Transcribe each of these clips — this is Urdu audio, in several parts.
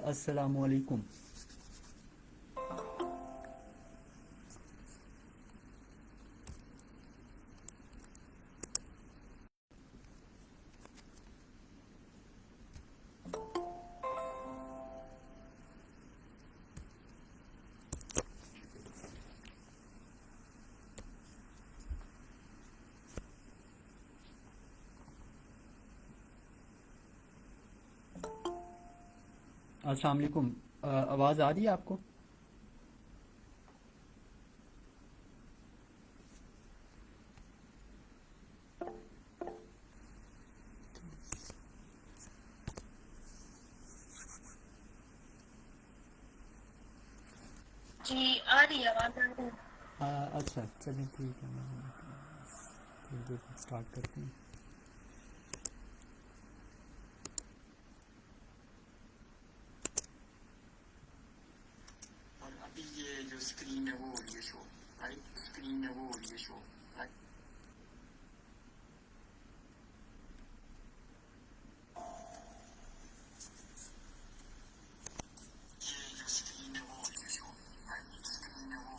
السلام علیکم. السلام علیکم. آواز آ رہی ہے آپ کو؟ جی آ رہی ہے آواز آ رہی ہے. اچھا چلیں ٹھیک ہے. اسٹارٹ کرتے ہیں. اور ابھی یہ جو اسکرین ہے وہ ہو رہی ہے شو، رائٹ؟ اسکرین ہے وہ ہو رہی ہے شو، رائٹ؟ یہ جو اسکرین ہے وہ ہو رہی ہے شو، رائٹ؟ اسکرین ہے وہ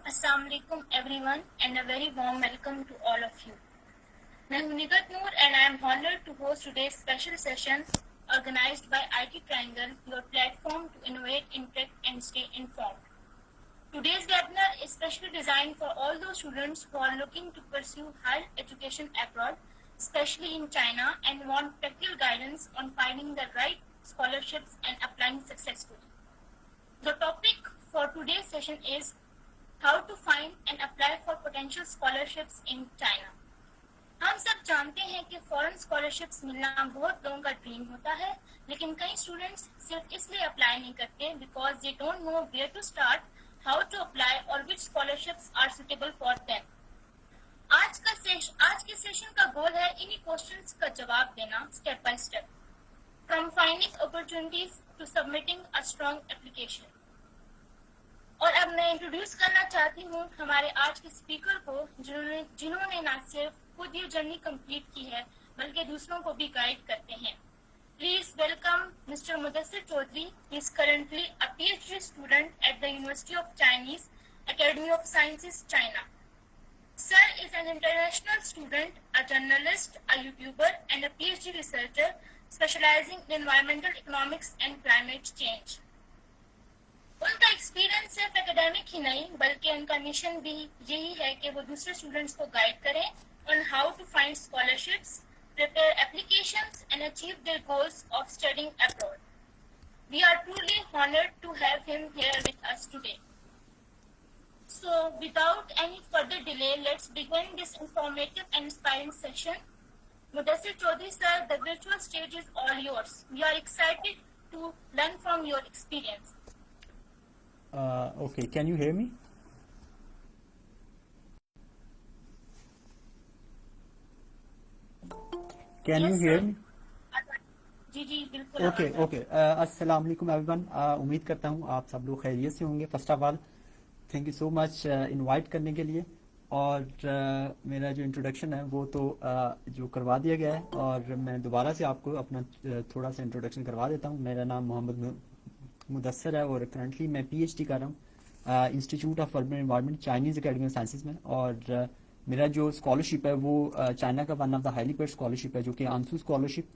السلام علیکم everyone and a very warm welcome to all of you. میں ہوں Nighat Noor and I am honoured to host today's special session organized by IT Triangle, your platform to innovate, interact and stay informed. Today's webinar is specially designed for all those students who are looking to pursue higher education abroad, especially in China, and want practical guidance on finding the right scholarships and applying successfully. The topic for today's session is how to find and apply for potential scholarships in China. ہم سب جانتے ہیں کہ فورن اسکالرشپس ملنا بہت لوگوں کا ڈریم ہوتا ہے، لیکن کئی اسٹوڈینٹس صرف اس لیے اپلائی نہیں کرتے because they don't know where to start, how to apply اور which scholarships are suitable for them. آج کے سیشن کا گول ہے انہی کوشچنس کا جواب دینا step by step, from finding opportunities to submitting a strong application. اور اب میں انٹروڈیوس کرنا چاہتی ہوں ہمارے آج کے اسپیکر کو، جنہوں نے نہ صرف خود یہ جرنی کمپلیٹ کی ہے بلکہ دوسروں کو بھی گائیڈ کرتے ہیں. Please welcome mister Mudassar Chaudhry. He is currently a P H D student at the university of Chinese academy of sciences China. Sir is an international student, a journalist, a YouTuber, and a PhD researcher specializing in environmental economics and climate change. ان کا ایکسپیرئنس صرف اکیڈیمک ہی نہیں بلکہ ان کا مشن بھی یہی ہے کہ وہ دوسرے اسٹوڈنٹس کو گائیڈ کریں on how to find scholarships, prepare applications, and achieve their goals of studying abroad. We are truly honored to have him here with us today. So, without any further delay, let's begin this informative and inspiring session. Mudassir Chaudhary sir, the virtual stage is all yours. We are excited to learn from your experience. Okay, can you hear me? Can you hear me? جی بالکل. اوکے. السلام علیکم ایوری ون. امید کرتا ہوں آپ سب لوگ خیریت سے ہوں گے. First of all thank you so much invite کرنے کے لیے. اور میرا جو انٹروڈکشن ہے وہ تو جو کروا دیا گیا ہے، اور میں دوبارہ سے آپ کو اپنا تھوڑا سا انٹروڈکشن کروا دیتا ہوں. میرا نام محمد مدثر ہے اور کرنٹلی میں پی ایچ ڈی کر رہا ہوں institute of urban environment Chinese academy of sciences میں. اور میرا جو اسکالرشپ ہے وہ چائنا کا one of the highly paid scholarship ہے جو کہ آنسو اسکالرشپ.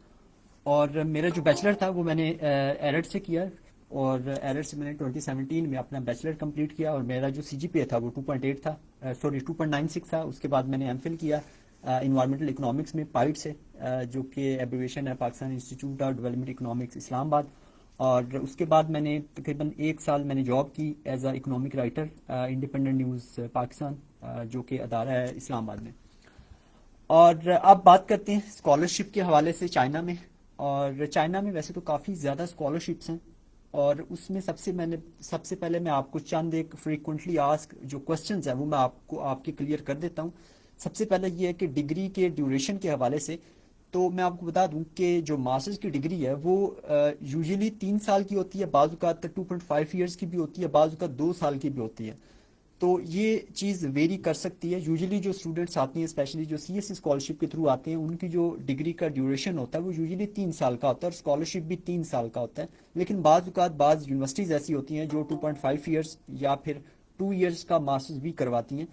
اور میرا جو بیچلر تھا وہ میں نے ایرٹ سے کیا، اور ایرٹ سے میں نے 2017 میں اپنا بیچلر کمپلیٹ کیا، اور میرا جو سی جی پی اے تھا وہ 2.8 تھا، سوری 2.96 تھا. اس کے بعد میں نے ایم فل کیا انوائرمنٹل اکنامکس میں پائٹ سے، جو کہ ایبریویشن ہے Pakistan Institute of Development Economics Islamabad. اور اس کے بعد میں نے تقریباً 1 سال میں نے جاب کی as a economic writer independent news Pakistan, جو کہ ادارہ ہے اسلام آباد میں. اور اب بات کرتے ہیں اسکالرشپ کے حوالے سے چائنا میں. اور چائنا میں ویسے تو کافی زیادہ اسکالرشپس ہیں، اور اس میں سب سے پہلے میں آپ کو چند ایک فریکوینٹلی آسک جو کوشچنز ہیں وہ میں آپ کے کلیئر کر دیتا ہوں. سب سے پہلے یہ ہے کہ ڈگری کے ڈیوریشن کے حوالے سے تو میں آپ کو بتا دوں کہ جو ماسٹرز کی ڈگری ہے وہ یوزلی 3 سال کی ہوتی ہے، بعض اوقات 2.5 ایئرس کی بھی ہوتی ہے، بعض اوقات 2 سال کی بھی ہوتی ہے. تو یہ چیز ویری کر سکتی ہے. یوزلی جو اسٹوڈنٹس آتے ہیں اسپیشلی جو سی ایس سی اسکالرشپ کے تھرو آتے ہیں، ان کی جو ڈگری کا ڈیوریشن ہوتا ہے وہ یوزلی 3 سال کا ہوتا ہے، اور اسکالرشپ بھی 3 سال کا ہوتا ہے. لیکن بعض اوقات بعض یونیورسٹیز ایسی ہوتی ہیں جو 2.5 ایئرس یا پھر 2 ایئرس کا ماسٹرز بھی کرواتی ہیں.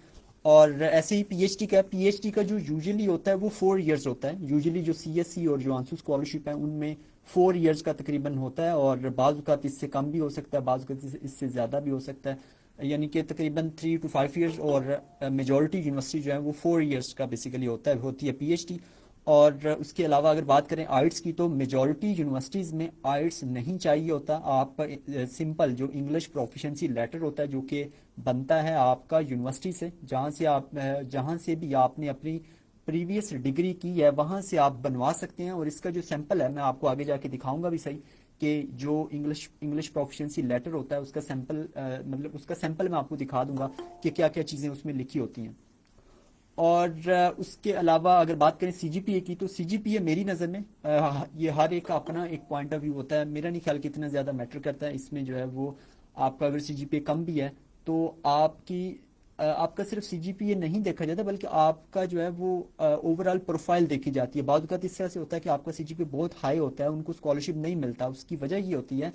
اور ایسے ہی پی ایچ ڈی کا جو یوزلی ہوتا ہے وہ 4 ایئرس ہوتا ہے. یوزلی جو سی ایس سی اور جو آنسو اسکالرشپ ہیں ان میں 4 ایئرس کا تقریباً ہوتا ہے، اور بعض اوقات اس سے کم بھی ہو سکتا ہے، بعض اوقات اس سے زیادہ بھی ہو سکتا ہے. یعنی کہ تقریباً 3 to 5 ایئرس، اور میجورٹی یونیورسٹی جو ہے وہ 4 ایئرس کا بیسیکلی ہوتی ہے پی ایچ ڈی. اور اس کے علاوہ اگر بات کریں آئٹس کی تو میجورٹی یونیورسٹیز میں آئٹس نہیں چاہیے ہوتا. آپ سمپل جو انگلش پروفیشنسی لیٹر ہوتا ہے جو کہ بنتا ہے آپ کا یونیورسٹی سے، جہاں سے بھی آپ نے اپنی پریویس ڈگری کی ہے وہاں سے آپ بنوا سکتے ہیں. اور اس کا جو سیمپل ہے میں آپ کو آگے جا کے دکھاؤں گا بھی صحیح، کہ جو انگلش پروفیشنسی لیٹر ہوتا ہے اس کا سیمپل میں آپ کو دکھا دوں گا کہ کیا کیا چیزیں اس میں لکھی ہوتی ہیں. اور اس کے علاوہ اگر بات کریں سی جی پی اے کی تو سی جی پی اے میری نظر میں یہ ہر ایک کا اپنا ایک پوائنٹ آف ویو ہوتا ہے. میرا نہیں خیال کہ اتنا زیادہ میٹر کرتا ہے اس میں. جو ہے وہ آپ کا اگر سی جی پی اے کم بھی ہے تو آپ کا صرف سی جی پی اے نہیں دیکھا جاتا، بلکہ آپ کا جو ہے وہ اوور آل پروفائل دیکھی جاتی ہے. بعض اوقات اس طرح سے ہوتا ہے کہ آپ کا سی جی پی اے بہت ہائی ہوتا ہے، ان کو اسکالرشپ نہیں ملتا. اس کی وجہ یہ ہوتی ہے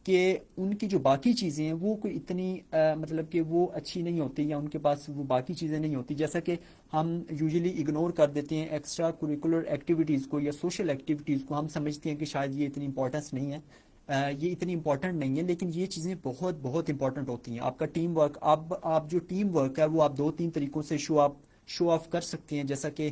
کہ ان کی جو باقی چیزیں ہیں وہ کوئی اتنی مطلب کہ وہ اچھی نہیں ہوتی، یا ان کے پاس وہ باقی چیزیں نہیں ہوتی. جیسا کہ ہم یوزلی اگنور کر دیتے ہیں ایکسٹرا کوریکولر ایکٹیویٹیز کو یا سوشل ایکٹیویٹیز کو. ہم سمجھتے ہیں کہ شاید یہ اتنی امپورٹنس نہیں ہے، یہ اتنی امپورٹنٹ نہیں ہے، لیکن یہ چیزیں بہت بہت امپورٹنٹ ہوتی ہیں. آپ کا ٹیم ورک، آپ جو ٹیم ورک ہے وہ آپ 2-3 طریقوں سے شو آف کر سکتے ہیں. جیسا کہ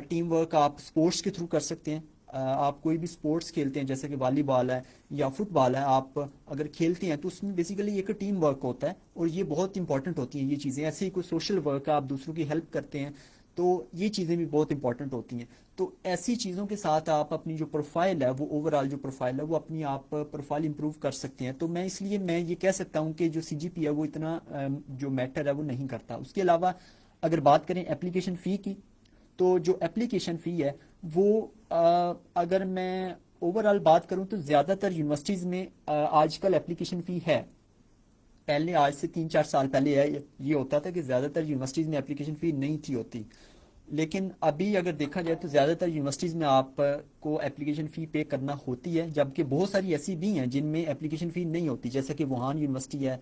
ٹیم ورک آپ سپورٹس کے تھرو کر سکتے ہیں. آپ کوئی بھی سپورٹس کھیلتے ہیں جیسے کہ والی بال ہے یا فٹ بال ہے، آپ اگر کھیلتے ہیں تو اس میں بیسیکلی ایک ٹیم ورک ہوتا ہے، اور یہ بہت امپورٹنٹ ہوتی ہیں یہ چیزیں. ایسے ہی کوئی سوشل ورک ہے، آپ دوسروں کی ہیلپ کرتے ہیں، تو یہ چیزیں بھی بہت امپورٹنٹ ہوتی ہیں. تو ایسی چیزوں کے ساتھ آپ اپنی جو پروفائل ہے وہ اوور آل جو پروفائل ہے وہ اپنی آپ پروفائل امپروو کر سکتے ہیں. تو اس لیے میں یہ کہہ سکتا ہوں کہ جو سی جی پی ہے وہ اتنا جو میٹر ہے وہ نہیں کرتا. اس کے علاوہ اگر بات کریں اپلیکیشن فی کی تو جو اپلیکیشن فی ہے وہ اگر میں اوور آل بات کروں تو زیادہ تر یونیورسٹیز میں آج کل اپلیکیشن فی ہے. پہلے آج سے 3-4 سال پہلے یہ ہوتا تھا کہ زیادہ تر یونیورسٹیز میں اپلیکیشن فی نہیں تھی ہوتی. لیکن ابھی اگر دیکھا جائے تو زیادہ تر یونیورسٹیز میں آپ کو اپلیکیشن فی پے کرنا ہوتی ہے، جبکہ بہت ساری ایسی بھی ہیں جن میں اپلیکیشن فی نہیں ہوتی. جیسے کہ ووہان یونیورسٹی ہے،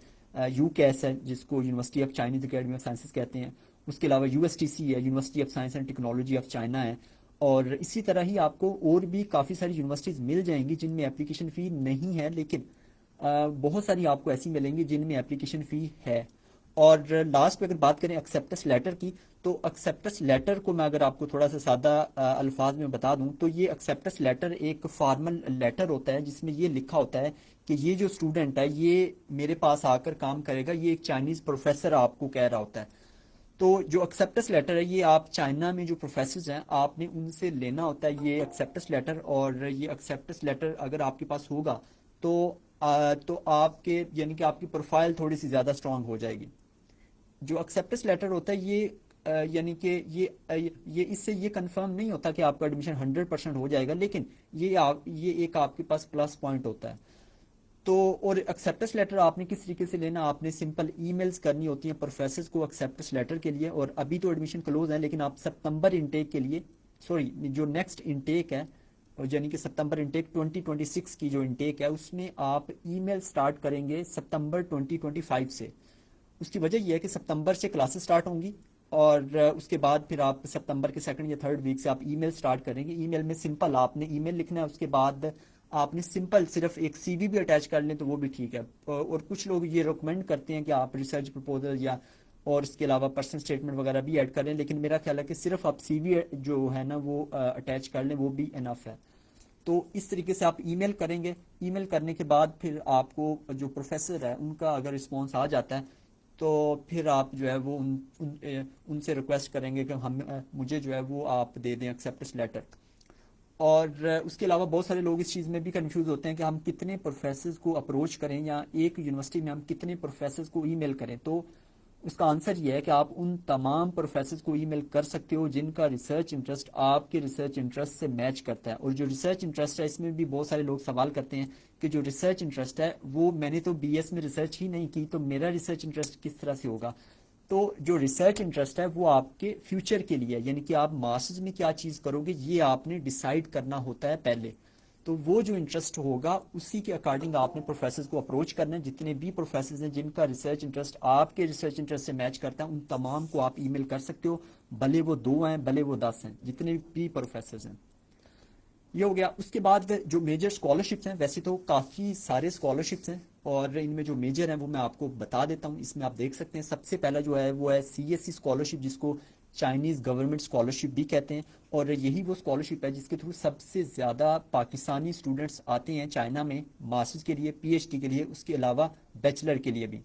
یو کیس ہے جس کو university of Chinese academy of sciences کہتے ہیں. اس کے علاوہ یو ایس ٹی سی ہے، university of science and technology of China ہے. اور اسی طرح ہی آپ کو اور بھی کافی ساری یونیورسٹیز مل جائیں گی جن میں اپلیکیشن فی نہیں ہے، لیکن بہت ساری آپ کو ایسی ملیں گی جن میں اپلیکیشن فی ہے. اور لاسٹ پہ اگر بات کریں ایکسیپٹنس لیٹر کی تو ایکسیپٹنس لیٹر کو میں اگر آپ کو تھوڑا سا سادہ الفاظ میں بتا دوں تو یہ ایکسیپٹنس لیٹر ایک فارمل لیٹر ہوتا ہے جس میں یہ لکھا ہوتا ہے کہ یہ جو اسٹوڈنٹ ہے یہ میرے پاس آ کر کام کرے گا. یہ ایک چائنیز پروفیسر آپ کو کہہ رہا ہوتا ہے. تو جو ایکسیپٹنس لیٹر ہے یہ آپ چائنا میں جو پروفیسرز ہیں آپ نے ان سے لینا ہوتا ہے یہ ایکسیپٹنس لیٹر. اور یہ ایکسیپٹنس لیٹر اگر آپ کے پاس ہوگا تو آپ کے یعنی کہ آپ کی پروفائل تھوڑی سی زیادہ اسٹرانگ ہو جائے گی. جو ایکسیپٹنس لیٹر ہوتا ہے یہ یعنی کہ یہ اس سے یہ کنفرم نہیں ہوتا کہ آپ کا ایڈمیشن 100% ہو جائے گا، لیکن یہ ایک آپ کے پاس پلس پوائنٹ ہوتا ہے. تو اور ایکسیپٹنس لیٹر آپ نے کس طریقے سے لینا، آپ نے سمپل ای میلز کرنی ہوتی ہیں پروفیسرز کو ایکسیپٹنس لیٹر کے لیے. اور ابھی تو ایڈمیشن کلوز ہے، لیکن آپ سپتمبر انٹیک کے لیے جو نیکسٹ انٹیک ہے یعنی کہ سپتمبر انٹیک 2026 کی جو انٹیک ہے اس میں آپ ای میل سٹارٹ کریں گے سپتمبر 2025 سے. اس کی وجہ یہ ہے کہ سپتمبر سے کلاسز سٹارٹ ہوں گی، اور اس کے بعد پھر آپ سپتمبر کے سیکنڈ یا تھرڈ ویک سے آپ ای میل سٹارٹ کریں گے. ای میل میں سمپل آپ نے ای میل لکھنا ہے, اس کے بعد آپ نے سمپل صرف ایک سی وی بھی اٹیچ کر لیں تو وہ بھی ٹھیک ہے. اور کچھ لوگ یہ ریکمینڈ کرتے ہیں کہ آپ ریسرچ پرپوزل یا اور اس کے علاوہ پرسنل اسٹیٹمنٹ وغیرہ بھی ایڈ کریں, لیکن میرا خیال ہے کہ صرف آپ سی وی جو ہے نا وہ اٹیچ کر لیں, وہ بھی انف ہے. تو اس طریقے سے آپ ای میل کریں گے. ای میل کرنے کے بعد پھر آپ کو جو پروفیسر ہے ان کا اگر رسپانس آ جاتا ہے تو پھر آپ جو ہے وہ ان سے ریکویسٹ کریں گے کہ مجھے جو ہے وہ آپ دے دیں ایکسیپٹنس لیٹر. اور اس کے علاوہ بہت سارے لوگ اس چیز میں بھی کنفیوز ہوتے ہیں کہ ہم کتنے پروفیسرز کو اپروچ کریں یا ایک یونیورسٹی میں ہم کتنے پروفیسرز کو ای میل کریں. تو اس کا آنسر یہ ہے کہ آپ ان تمام پروفیسرز کو ای میل کر سکتے ہو جن کا ریسرچ انٹرسٹ آپ کے ریسرچ انٹرسٹ سے میچ کرتا ہے. اور جو ریسرچ انٹرسٹ ہے اس میں بھی بہت سارے لوگ سوال کرتے ہیں کہ جو ریسرچ انٹرسٹ ہے وہ میں نے تو بی ایس میں ریسرچ ہی نہیں کی تو میرا ریسرچ انٹرسٹ کس طرح سے ہوگا. تو جو ریسرچ انٹرسٹ ہے وہ آپ کے فیوچر کے لیے, یعنی کہ آپ ماسٹرز میں کیا چیز کرو گے یہ آپ نے ڈیسائیڈ کرنا ہوتا ہے پہلے. تو وہ جو انٹرسٹ ہوگا اسی کے اکارڈنگ آپ نے پروفیسرز کو اپروچ کرنا ہے. جتنے بھی پروفیسرز ہیں جن کا ریسرچ انٹرسٹ آپ کے ریسرچ انٹرسٹ سے میچ کرتا ہے ان تمام کو آپ ای میل کر سکتے ہو, بھلے وہ 2 ہیں بھلے وہ 10 ہیں, جتنے بھی پروفیسرز ہیں. یہ ہو گیا. اس کے بعد جو میجر اسکالرشپس ہیں, ویسے تو کافی سارے اسکالرشپس ہیں اور ان میں جو میجر ہیں وہ میں آپ کو بتا دیتا ہوں. اس میں آپ دیکھ سکتے ہیں سب سے پہلا جو ہے وہ ہے سی ایس سی اسکالرشپ, جس کو چائنیز گورنمنٹ اسکالرشپ بھی کہتے ہیں. اور یہی وہ اسکالرشپ ہے جس کے تھرو سب سے زیادہ پاکستانی اسٹوڈنٹس آتے ہیں چائنا میں ماسٹرز کے لیے, پی ایچ ڈی کے لیے, اس کے علاوہ بیچلر کے لیے بھی.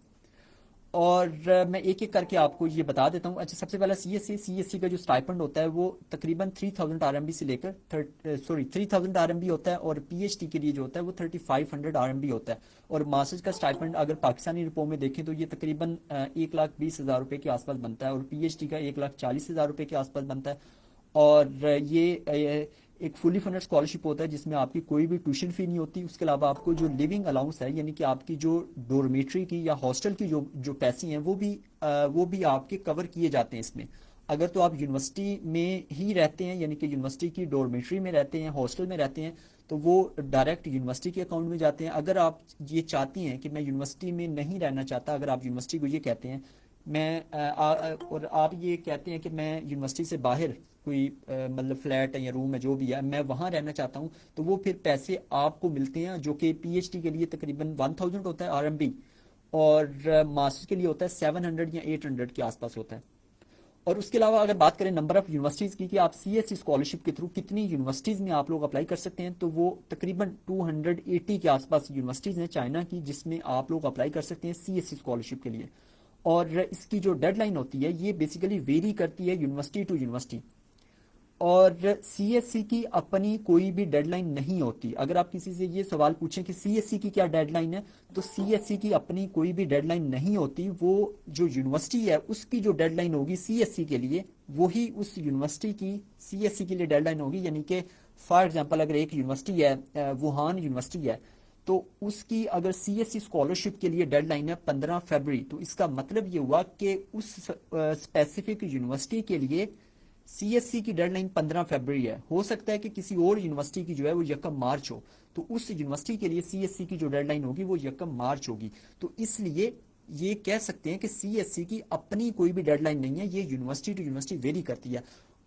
اور میں ایک ایک کر کے آپ کو یہ بتا دیتا ہوں. اچھا, سب سے پہلا سی ایس سی کا جو اسٹائپنڈ ہوتا ہے وہ تقریباً 3000 آر ایم بی سے لے کر 3000 آر ایم بی ہوتا ہے, اور پی ایچ ڈی کے لیے جو ہوتا ہے وہ 3500 آر ایم بی ہوتا ہے. اور ماسٹرز کا اسٹائپنڈ اگر پاکستانی روپوں میں دیکھیں تو یہ تقریباً 1,20,000 روپے کے آس پاس بنتا ہے, اور پی ایچ ڈی کا 1,40,000 روپے کے آس پاس بنتا ہے. اور یہ ایک فلی فنڈڈ اسکالرشپ ہوتا ہے جس میں آپ کی کوئی بھی ٹیوشن فی نہیں ہوتی. اس کے علاوہ آپ کو جو لیونگ الاؤنس ہے, یعنی کہ آپ کی جو ڈورمیٹری کی یا ہاسٹل کی جو پیسے ہیں وہ بھی آپ کے کور کیے جاتے ہیں اس میں. اگر تو آپ یونیورسٹی میں ہی رہتے ہیں, یعنی کہ یونیورسٹی کی ڈورمیٹری میں رہتے ہیں, ہاسٹل میں رہتے ہیں, تو وہ ڈائریکٹ یونیورسٹی کے اکاؤنٹ میں جاتے ہیں. اگر آپ یہ چاہتی ہیں کہ میں یونیورسٹی میں نہیں رہنا چاہتا, اگر آپ یونیورسٹی کو یہ کہتے ہیں اور آپ یہ کہتے ہیں کہ میں یونیورسٹی سے باہر کوئی مطلب فلیٹ ہے یا روم ہے جو بھی ہے میں وہاں رہنا چاہتا ہوں, تو وہ پھر پیسے آپ کو ملتے ہیں جو کہ پی ایچ ڈی کے لیے تقریباً 1000 ہوتا ہے آر ایم بی, اور ماسٹر کے لیے ہوتا ہے 700 یا 800 کے آس پاس ہوتا ہے. اور اس کے علاوہ اگر بات کریں نمبر آف یونیورسٹیز کی کہ آپ سی ایس سی اسکالرشپ کے تھرو کتنی یونیورسٹیز میں آپ لوگ اپلائی کر سکتے ہیں, تو وہ تقریباً 280 کے آس پاس یونیورسٹیز ہیں چائنا کی جس میں آپ لوگ اپلائی کر سکتے ہیں سی ایس سی اسکالرشپ کے لیے. اور اس کی جو ڈیڈ لائن ہوتی ہے یہ بیسیکلی ویری کرتی ہے یونیورسٹی ٹو یونیورسٹی. اور سی ایس سی کی اپنی کوئی بھی ڈیڈ لائن نہیں ہوتی. اگر آپ کسی سے یہ سوال پوچھیں کہ سی ایس سی کی کیا ڈیڈ لائن ہے, تو سی ایس سی کی اپنی کوئی بھی ڈیڈ لائن نہیں ہوتی. وہ جو یونیورسٹی ہے اس کی جو ڈیڈ لائن ہوگی سی ایس سی کے لیے وہی اس یونیورسٹی کی سی ایس سی کے لیے ڈیڈ لائن ہوگی. یعنی کہ فار ایگزامپل اگر ایک یونیورسٹی ہے, ووہان یونیورسٹی ہے, تو اس کی اگر سی ایس سی اسکالرشپ کے لیے ڈیڈ لائن ہے 15 فروری, تو اس کا مطلب یہ ہوا کہ اس اسپیسیفک یونیورسٹی کے لیے سی ایس سی کی ڈیڈ لائن 15 فروری ہے. ہو سکتا ہے کہ کسی اور یونیورسٹی کی جو ہے وہ 1 مارچ ہو, تو اس یونیورسٹی کے لیے سی ایس سی کی جو ڈیڈ لائن ہوگی وہ 1 مارچ ہوگی. تو اس لیے یہ کہہ سکتے ہیں کہ سی ایس سی کی اپنی کوئی بھی ڈیڈ لائن نہیں ہے, یہ یونیورسٹی ٹو یونیورسٹی ویری کرتی ہے.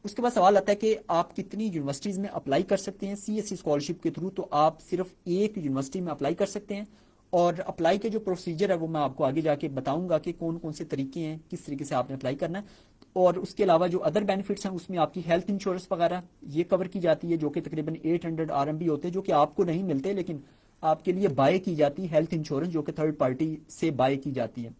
اس کے بعد سوال آتا ہے کہ آپ کتنی یونیورسٹیز میں اپلائی کر سکتے ہیں سی ایس سی اسکالرشپ کے تھرو. تو آپ صرف ایک یونیورسٹی میں اپلائی کر سکتے ہیں, اور اپلائی کے جو پروسیجر ہے وہ میں آپ کو آگے جا کے بتاؤں گا کہ کون کون سے طریقے ہیں, کس طریقے سے آپ نے اپلائی کرنا ہے. اور اس کے علاوہ جو ادر بینیفٹس ہیں اس میں آپ کی ہیلتھ انشورنس وغیرہ یہ کور کی جاتی ہے جو کہ تقریباً 800 آر ایم بی ہوتے ہیں, جو کہ آپ کو نہیں ملتے لیکن آپ کے لیے بائی کی جاتی ہے ہیلتھ انشورنس, جو کہ تھرڈ پارٹی سے بائی کی جاتی ہے.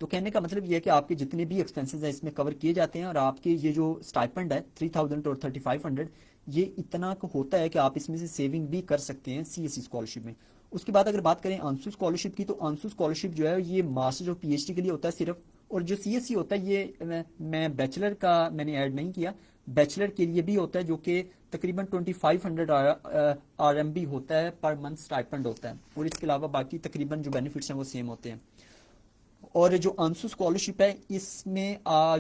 تو کہنے کا مطلب یہ ہے کہ آپ کے جتنے بھی ایکسپینسز ہیں اس میں کور کیے جاتے ہیں, اور آپ کے یہ جو اسٹائپنڈ ہے 3000 اور 3500 یہ اتنا ہوتا ہے کہ آپ اس میں سے سیونگ بھی کر سکتے ہیں سی ایس سی اسکالرشپ میں. اس کے بعد اگر بات کریں آنسو اسکالرشپ کی, تو آنسو اسکالرشپ جو ہے یہ ماسٹر اور پی ایچ ڈی کے لیے ہوتا ہے صرف, اور جو سی ایس سی ہوتا ہے یہ میں بیچلر کا میں نے ایڈ نہیں کیا, بیچلر کے لیے بھی ہوتا ہے جو کہ تقریباً 2500 آر ایم بی ہوتا ہے پر منتھ اسٹائپنڈ ہوتا ہے. اور اس کے علاوہ باقی تقریباً جو بینیفٹس ہیں وہ سیم ہوتے ہیں. اور جو آنسو اسکالرشپ ہے اس میں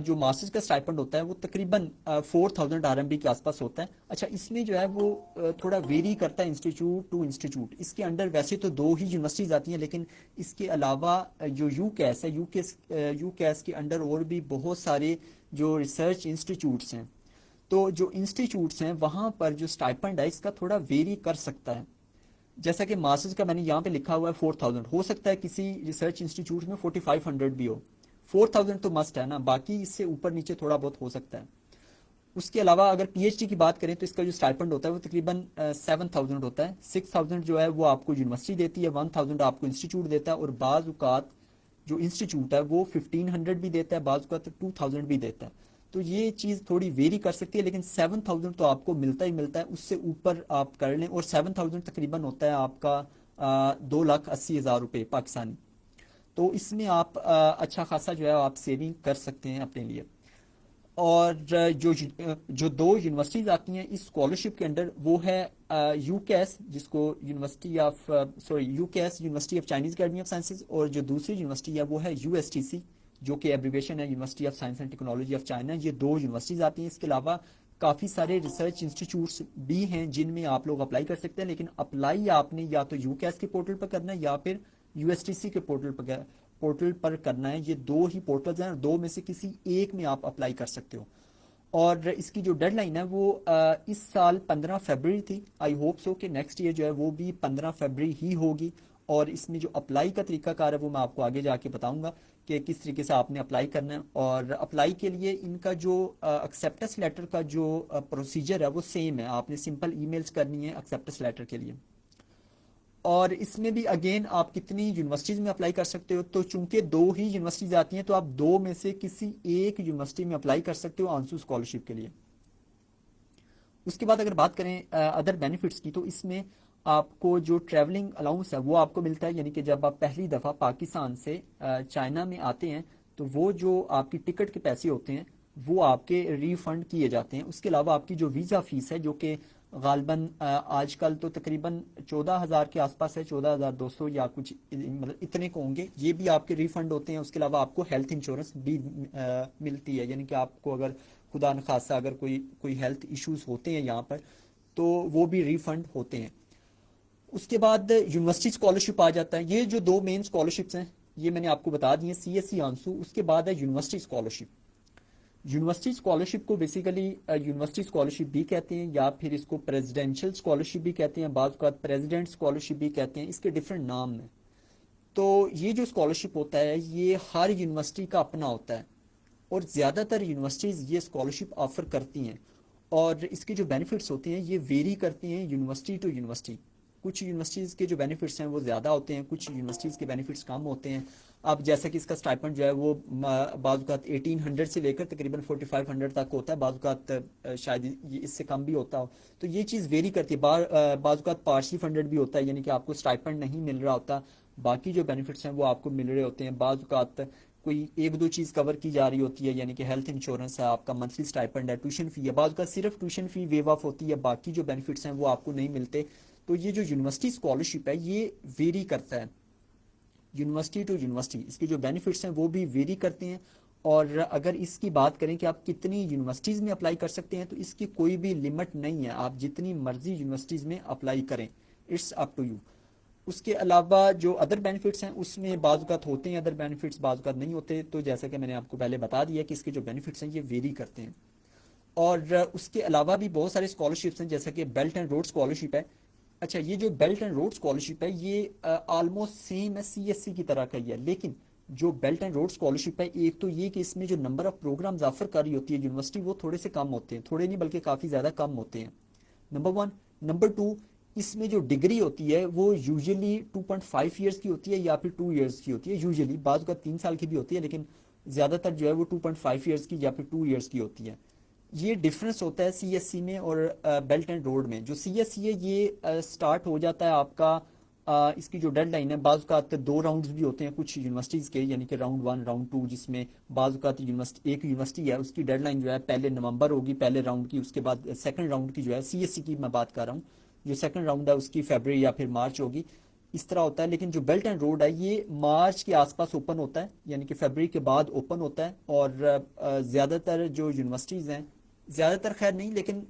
جو ماسٹرز کا اسٹائپنڈ ہوتا ہے وہ تقریباً 4000 RMB کے آس پاس ہوتا ہے. اچھا اس میں جو ہے وہ تھوڑا ویری کرتا ہے انسٹیٹیوٹ ٹو انسٹیٹیوٹ. اس کے انڈر ویسے تو 2 ہی یونیورسٹیز آتی ہیں لیکن اس کے علاوہ جو یو کیس ہے یو کیس کے انڈر اور بھی بہت سارے جو ریسرچ انسٹیٹیوٹس ہیں. تو جو انسٹیٹیوٹس ہیں وہاں پر جو اسٹائپنڈ ہے اس کا تھوڑا ویری کر سکتا ہے. جیسا کہ ماسٹرز کا میں نے یہاں پہ لکھا ہوا ہے 4000. ہو سکتا ہے کسی ریسرچ انسٹیٹیوٹ میں 4500 بھی ہو. 4000 تو مسٹ ہے نا, باقی اس سے اوپر نیچے تھوڑا بہت ہو سکتا ہے. اس کے علاوہ اگر پی ایچ ڈی کی بات کریں تو اس کا جو اسٹائپنڈ ہوتا ہے وہ تقریباً 7000 ہوتا ہے. 6000 جو ہے وہ آپ کو یونیورسٹی دیتی ہے, 1000 آپ کو انسٹیٹیوٹ دیتا ہے, اور بعض اوقات جو انسٹیٹیوٹ ہے وہ 1500 بھی دیتا ہے, بعض اوقات 2000 بھی دیتا ہے. تو یہ چیز تھوڑی ویری کر سکتی ہے لیکن 7000 تو آپ کو ملتا ہی ملتا ہے. اس سے اوپر آپ کر لیں, اور 7000 تقریباً ہوتا ہے آپ کا 2,80,000 روپے پاکستانی. تو اس میں آپ اچھا خاصا جو ہے آپ سیونگ کر سکتے ہیں اپنے لیے. اور جو 2 یونیورسٹیز آتی ہیں اس اسکالرشپ کے انڈر وہ ہے یو کیس, جس کو university of you case university of Chinese academy of sciences, اور جو دوسری یونیورسٹی ہے وہ ہے USTC جو کہ ایبریویشن ہے university of science and technology of China. یہ 2 یونیورسٹیز آتی ہیں. اس کے علاوہ کافی سارے ریسرچ انسٹیٹیوٹس بھی ہیں جن میں آپ لوگ اپلائی کر سکتے ہیں, لیکن اپلائی آپ نے یا تو یو کیس کے پورٹل پر کرنا ہے یا پھر USTC کے پورٹل پر کرنا ہے. یہ 2 ہی پورٹلز ہیں, 2 میں سے کسی ایک میں آپ اپلائی کر سکتے ہو. اور اس کی جو ڈیڈ لائن ہے وہ اس سال 15 فیبرری تھی. آئی ہوپ سو کہ نیکسٹ ایئر جو ہے وہ بھی 15 فیبرری ہی ہوگی. اور اس میں جو اپلائی کا طریقہ کار ہے وہ میں آپ کو آگے جا کے بتاؤں گا کہ کس طریقے سے آپ نے اپلائی کرنا ہے. اور اپلائی کے لیے ان کا جو ایکسیپٹنس لیٹر کا جو پروسیجر ہے وہ سیم ہے. آپ نے سمپل ای میلز کرنی ہے ایکسیپٹنس لیٹر کے لیے. اور اس میں بھی اگین آپ کتنی یونیورسٹیز میں اپلائی کر سکتے ہو, تو چونکہ 2 ہی یونیورسٹیز آتی ہیں تو آپ 2 میں سے کسی ایک یونیورسٹی میں اپلائی کر سکتے ہو آنسو اسکالرشپ کے لیے. اس کے بعد اگر بات کریں ادر بینیفٹس کی, تو اس میں آپ کو جو ٹریولنگ الاؤنس ہے وہ آپ کو ملتا ہے. یعنی کہ جب آپ پہلی دفعہ پاکستان سے چائنا میں آتے ہیں تو وہ جو آپ کی ٹکٹ کے پیسے ہوتے ہیں وہ آپ کے ریفنڈ کیے جاتے ہیں. اس کے علاوہ آپ کی جو ویزا فیس ہے جو کہ غالباً آج کل تو تقریباً 14,000 کے آس پاس ہے, 14,200 یا کچھ مطلب اتنے کو ہوں گے, یہ بھی آپ کے ریفنڈ ہوتے ہیں. اس کے علاوہ آپ کو ہیلتھ انشورنس بھی ملتی ہے, یعنی کہ آپ کو اگر خدا نخواستہ اگر کوئی ہیلتھ ایشوز ہوتے ہیں یہاں پر تو وہ بھی ریفنڈ ہوتے ہیں. اس کے بعد یونیورسٹی اسکالرشپ آ جاتا ہے. یہ جو 2 مین اسکالرشپس ہیں یہ میں نے آپ کو بتا دی ہیں, CSC آنسو. اس کے بعد ہے یونیورسٹی اسکالرشپ. یونیورسٹی اسکالرشپ کو بیسیکلی یونیورسٹی اسکالرشپ بھی کہتے ہیں یا پھر اس کو پریزیڈینشیل اسکالرشپ بھی کہتے ہیں, بعض اوقات پریزیڈنٹ اسکالرشپ بھی کہتے ہیں. اس کے ڈفرینٹ نام ہیں. تو یہ جو اسکالرشپ ہوتا ہے یہ ہر یونیورسٹی کا اپنا ہوتا ہے, اور زیادہ تر یونیورسٹیز یہ اسکالرشپ آفر کرتی ہیں. اور اس کے جو بینیفٹس ہوتے ہیں یہ ویری کرتی ہیں یونیورسٹی ٹو یونیورسٹی. کچھ یونیورسٹیز کے جو بینیفٹس ہیں وہ زیادہ ہوتے ہیں, کچھ یونیورسٹیز کے بینیفٹس کم ہوتے ہیں. اب جیسا کہ اس کا اسٹائپنڈ جو ہے وہ بعض اوقات 1800 سے لے کر تقریباً 4500 تک ہوتا ہے, بعض اوقات شاید یہ اس سے کم بھی ہوتا ہو. تو یہ چیز ویری کرتی ہے. بعض اوقات پارشلی فنڈڈ بھی ہوتا ہے, یعنی کہ آپ کو اسٹائپنڈ نہیں مل رہا ہوتا, باقی جو بینیفٹس ہیں وہ آپ کو مل رہے ہوتے ہیں. بعض اوقات کوئی 1-2 چیز کور کی جا رہی ہوتی ہے, یعنی کہ ہیلتھ انشورنس ہے, آپ کا منتھلی اسٹائپنڈ ہے, ٹیوشن فی ہے. بعض اوقات صرف ٹیوشن فی ویو آف ہوتی ہے, باقی جو بینیفٹس ہیں وہ آپ کو نہیں ملتے. تو یہ جو یونیورسٹی اسکالرشپ ہے یہ ویری کرتا ہے یونیورسٹی ٹو یونیورسٹی. اس کے جو بینیفٹس ہیں وہ بھی ویری کرتے ہیں. اور اگر اس کی بات کریں کہ آپ کتنی یونیورسٹیز میں اپلائی کر سکتے ہیں تو اس کی کوئی بھی لمٹ نہیں ہے, آپ جتنی مرضی یونیورسٹیز میں اپلائی کریں, اٹس اپ ٹو یو. اس کے علاوہ جو ادر بینیفٹس ہیں اس میں بعض اوقات ہوتے ہیں ادر بینیفٹس, بعض اوقات نہیں ہوتے. تو جیسا کہ میں نے آپ کو پہلے بتا دیا کہ اس کے جو بینیفٹس ہیں یہ ویری کرتے ہیں. اور اس کے علاوہ بھی بہت سارے اسکالرشپس ہیں, جیسا کہ بیلٹ اینڈ روڈ اسکالرشپ ہے. اچھا یہ جو بیلٹ اینڈ روڈ اسکالرشپ ہے یہ آلموسٹ سیم ہے CSC کی طرح کا ہی ہے, لیکن جو بیلٹ اینڈ روڈ اسکالرشپ ہے ایک تو یہ کہ اس میں جو نمبر آف پروگرامز آفر کر رہی ہوتی ہے یونیورسٹی وہ تھوڑے سے کم ہوتے ہیں, تھوڑے نہیں بلکہ کافی زیادہ کم ہوتے ہیں, نمبر 1. نمبر 2, اس میں جو ڈگری ہوتی ہے وہ یوزلی 2.5 ایئرس کی ہوتی ہے یا پھر 2 ایئرس کی ہوتی ہے. یوزلی بعض کا 3 سال کی بھی ہوتی ہے, لیکن زیادہ تر جو ہے وہ 2.5 ایئرس کی یا پھر 2 ایئرس کی ہوتی ہے. یہ ڈفرنس ہوتا ہے CSC میں اور بیلٹ اینڈ روڈ میں. جو CSC ہے یہ سٹارٹ ہو جاتا ہے آپ کا, اس کی جو ڈیڈ لائن ہے بعض اوقات 2 راؤنڈز بھی ہوتے ہیں کچھ یونیورسٹیز کے, یعنی کہ راؤنڈ 1 راؤنڈ 2, جس میں بعض اوقات ایک یونیورسٹی ہے اس کی ڈیڈ لائن جو ہے پہلے نومبر ہوگی پہلے راؤنڈ کی. اس کے بعد سیکنڈ راؤنڈ کی جو ہے CSC کی میں بات کر رہا ہوں, جو سیکنڈ راؤنڈ ہے اس کی فیبرری یا پھر مارچ ہوگی. اس طرح ہوتا ہے. لیکن جو بیلٹ اینڈ روڈ ہے یہ مارچ کے آس پاس اوپن ہوتا ہے, یعنی کہ فیبرری کے بعد اوپن ہوتا ہے. اور زیادہ تر جو یونیورسٹیز ہیں, زیادہ تر خیر نہیں لیکن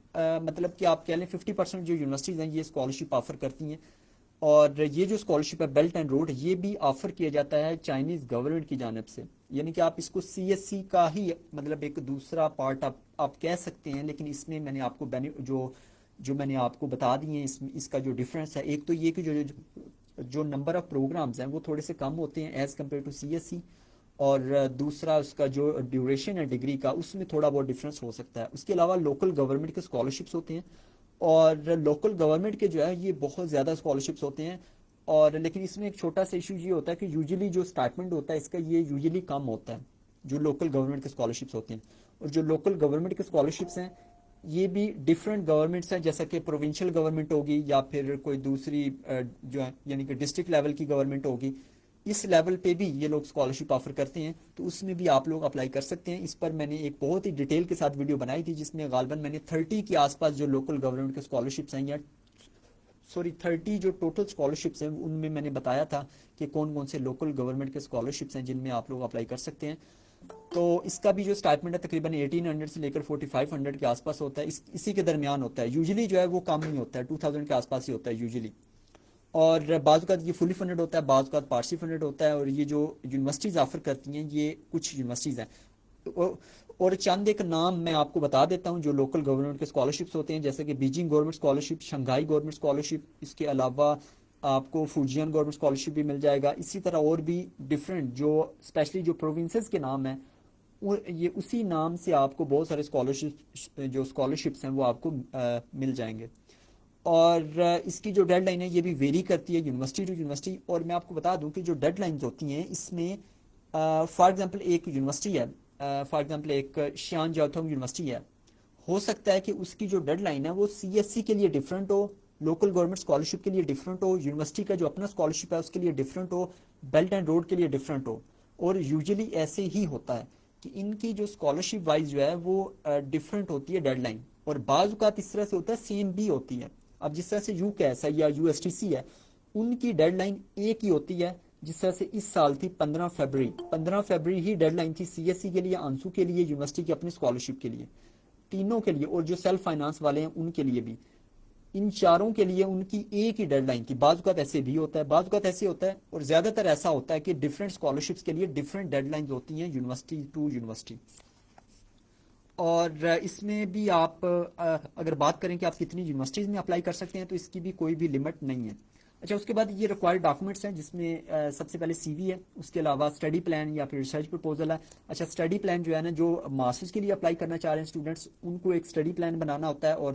مطلب کہ آپ کہہ لیں 50% جو یونیورسٹیز ہیں یہ اسکالرشپ آفر کرتی ہیں. اور یہ جو اسکالرشپ ہے بیلٹ اینڈ روڈ یہ بھی آفر کیا جاتا ہے چائنیز گورنمنٹ کی جانب سے, یعنی کہ آپ اس کو سی ایس سی کا ہی مطلب ایک دوسرا پارٹ آپ کہہ سکتے ہیں. لیکن اس میں نے آپ کو جو میں نے آپ کو بتا دی ہیں اس کا جو ڈفرینس ہے, ایک تو یہ کہ جو نمبر آف پروگرامز ہیں وہ تھوڑے سے کم ہوتے ہیں as compared to C S C, اور دوسرا اس کا جو ڈیوریشن ہے ڈگری کا اس میں تھوڑا بہت ڈفرینس ہو سکتا ہے. اس کے علاوہ لوکل گورنمنٹ کے اسکالرشپس ہوتے ہیں, اور لوکل گورنمنٹ کے جو ہے یہ بہت زیادہ اسکالرشپس ہوتے ہیں. اور لیکن اس میں ایک چھوٹا سا ایشو یہ ہوتا ہے کہ یوزلی جو اسٹائپنڈ ہوتا ہے اس کا یہ یوزلی کم ہوتا ہے جو لوکل گورنمنٹ کے اسکالرشپس ہوتے ہیں. اور جو لوکل گورنمنٹ کے اسکالرشپس ہیں یہ بھی ڈفرینٹ گورنمنٹس ہیں, جیسا کہ پروونشل گورنمنٹ ہوگی یا پھر کوئی دوسری جو ہے یعنی کہ ڈسٹرکٹ لیول کی گورنمنٹ ہوگی, اس لیول پہ بھی یہ لوگ اسکالرشپ آفر کرتے ہیں. تو اس میں بھی آپ لوگ اپلائی کر سکتے ہیں. اس پر میں نے ایک بہت ہی ڈیٹیل کے ساتھ ویڈیو بنائی تھی جس میں غالباً میں نے 30 کے آس پاس جو لوکل گورنمنٹ کے اسکالرشپس ہیں, یا 30 جو ٹوٹل اسکالرشپس ہیں ان میں نے بتایا تھا کہ کون کون سے لوکل گورنمنٹ کے اسکالرشپس ہیں جن میں آپ لوگ اپلائی کر سکتے ہیں. تو اس کا بھی جو اسٹائپمنٹ ہے تقریباً 1800 سے لے کر 4500 کے آس پاس ہوتا ہے, اسی کے درمیان ہوتا ہے. یوزلی جو ہے وہ کم نہیں ہوتا ہے, 2000 کے آس پاس ہی ہوتا ہے یوزلی. اور بعض اوقات یہ فلی فنڈڈ ہوتا ہے, بعض اوقات پارشلی فنڈڈ ہوتا ہے. اور یہ جو یونیورسٹیز آفر کرتی ہیں یہ کچھ یونیورسٹیز ہیں, اور چند ایک نام میں آپ کو بتا دیتا ہوں جو لوکل گورنمنٹ کے اسکالرشپس ہوتے ہیں, جیسے کہ Beijing government scholarship, Shanghai government scholarship, اس کے علاوہ آپ کو فوجین گورنمنٹ اسکالرشپ بھی مل جائے گا. اسی طرح اور بھی ڈفرینٹ جو اسپیشلی جو پروونسز کے نام ہیں یہ اسی نام سے آپ کو بہت سارے اسکالرشپس ہیں وہ آپ کو مل جائیں گے. اور اس کی جو ڈیڈ لائن ہے یہ بھی ویری کرتی ہے یونیورسٹی ٹو یونیورسٹی. اور میں آپ کو بتا دوں کہ جو ڈیڈ لائنز ہوتی ہیں اس میں فار ایگزامپل ایک یونیورسٹی ہے, فار ایگزامپل ایک شیان جاوتھونگ یونیورسٹی ہے, ہو سکتا ہے کہ اس کی جو ڈیڈ لائن ہے وہ سی ایس سی کے لیے ڈفرینٹ ہو, لوکل گورنمنٹ اسکالرشپ کے لیے ڈفرینٹ ہو, یونیورسٹی کا جو اپنا اسکالرشپ ہے اس کے لیے different who, belt and road کے لیے ڈفرینٹ ہو. اور یوزلی ایسے ہی ہوتا ہے کہ ان کی جو اسکالرشپ وائز جو ہے وہ ڈفرینٹ ہوتی ہے ڈیڈ لائن. اور بعض اوقات اس طرح سے ہوتا ہے سیم بھی ہوتی ہے. اب جس طرح سے یو کیس ہے یا یو ایس ٹی سی ہے ان کی ڈیڈ لائن ایک ہی ہوتی ہے, جس طرح سے اس سال تھی 15 فروری ہی ڈیڈ لائن تھی سی ایس سی کے لیے, آنسو کے لیے, یونیورسٹی کی اپنی اسکالرشپ کے لیے, تینوں کے لیے. اور جو سیلف فائنانس والے ہیں ان کے لیے بھی, ان چاروں کے لیے ان کی ایک ہی ڈیڈ لائن تھی. بعض اوقات ایسے بھی ہوتا ہے, بعض اوقات ایسے ہوتا ہے, اور زیادہ تر ایسا ہوتا ہے کہ ڈفرینٹ اسکالرشپس کے لیے ڈفرینٹ ڈیڈ لائنز ہوتی ہیں یونیورسٹی ٹو یونیورسٹی. اور اس میں بھی آپ اگر بات کریں کہ آپ کتنی یونیورسٹیز میں اپلائی کر سکتے ہیں تو اس کی بھی کوئی بھی لمٹ نہیں ہے. اچھا, اس کے بعد یہ ریکوائرڈ ڈاکومنٹس ہیں جس میں سب سے پہلے سی وی ہے, اس کے علاوہ اسٹڈی پلان یا پھر ریسرچ پرپوزل ہے. اچھا, اسٹڈی پلان جو ہے نا, جو ماسٹرز کے لیے اپلائی کرنا چاہ رہے ہیں اسٹوڈنٹس ان کو ایک اسٹڈی پلان بنانا ہوتا ہے, اور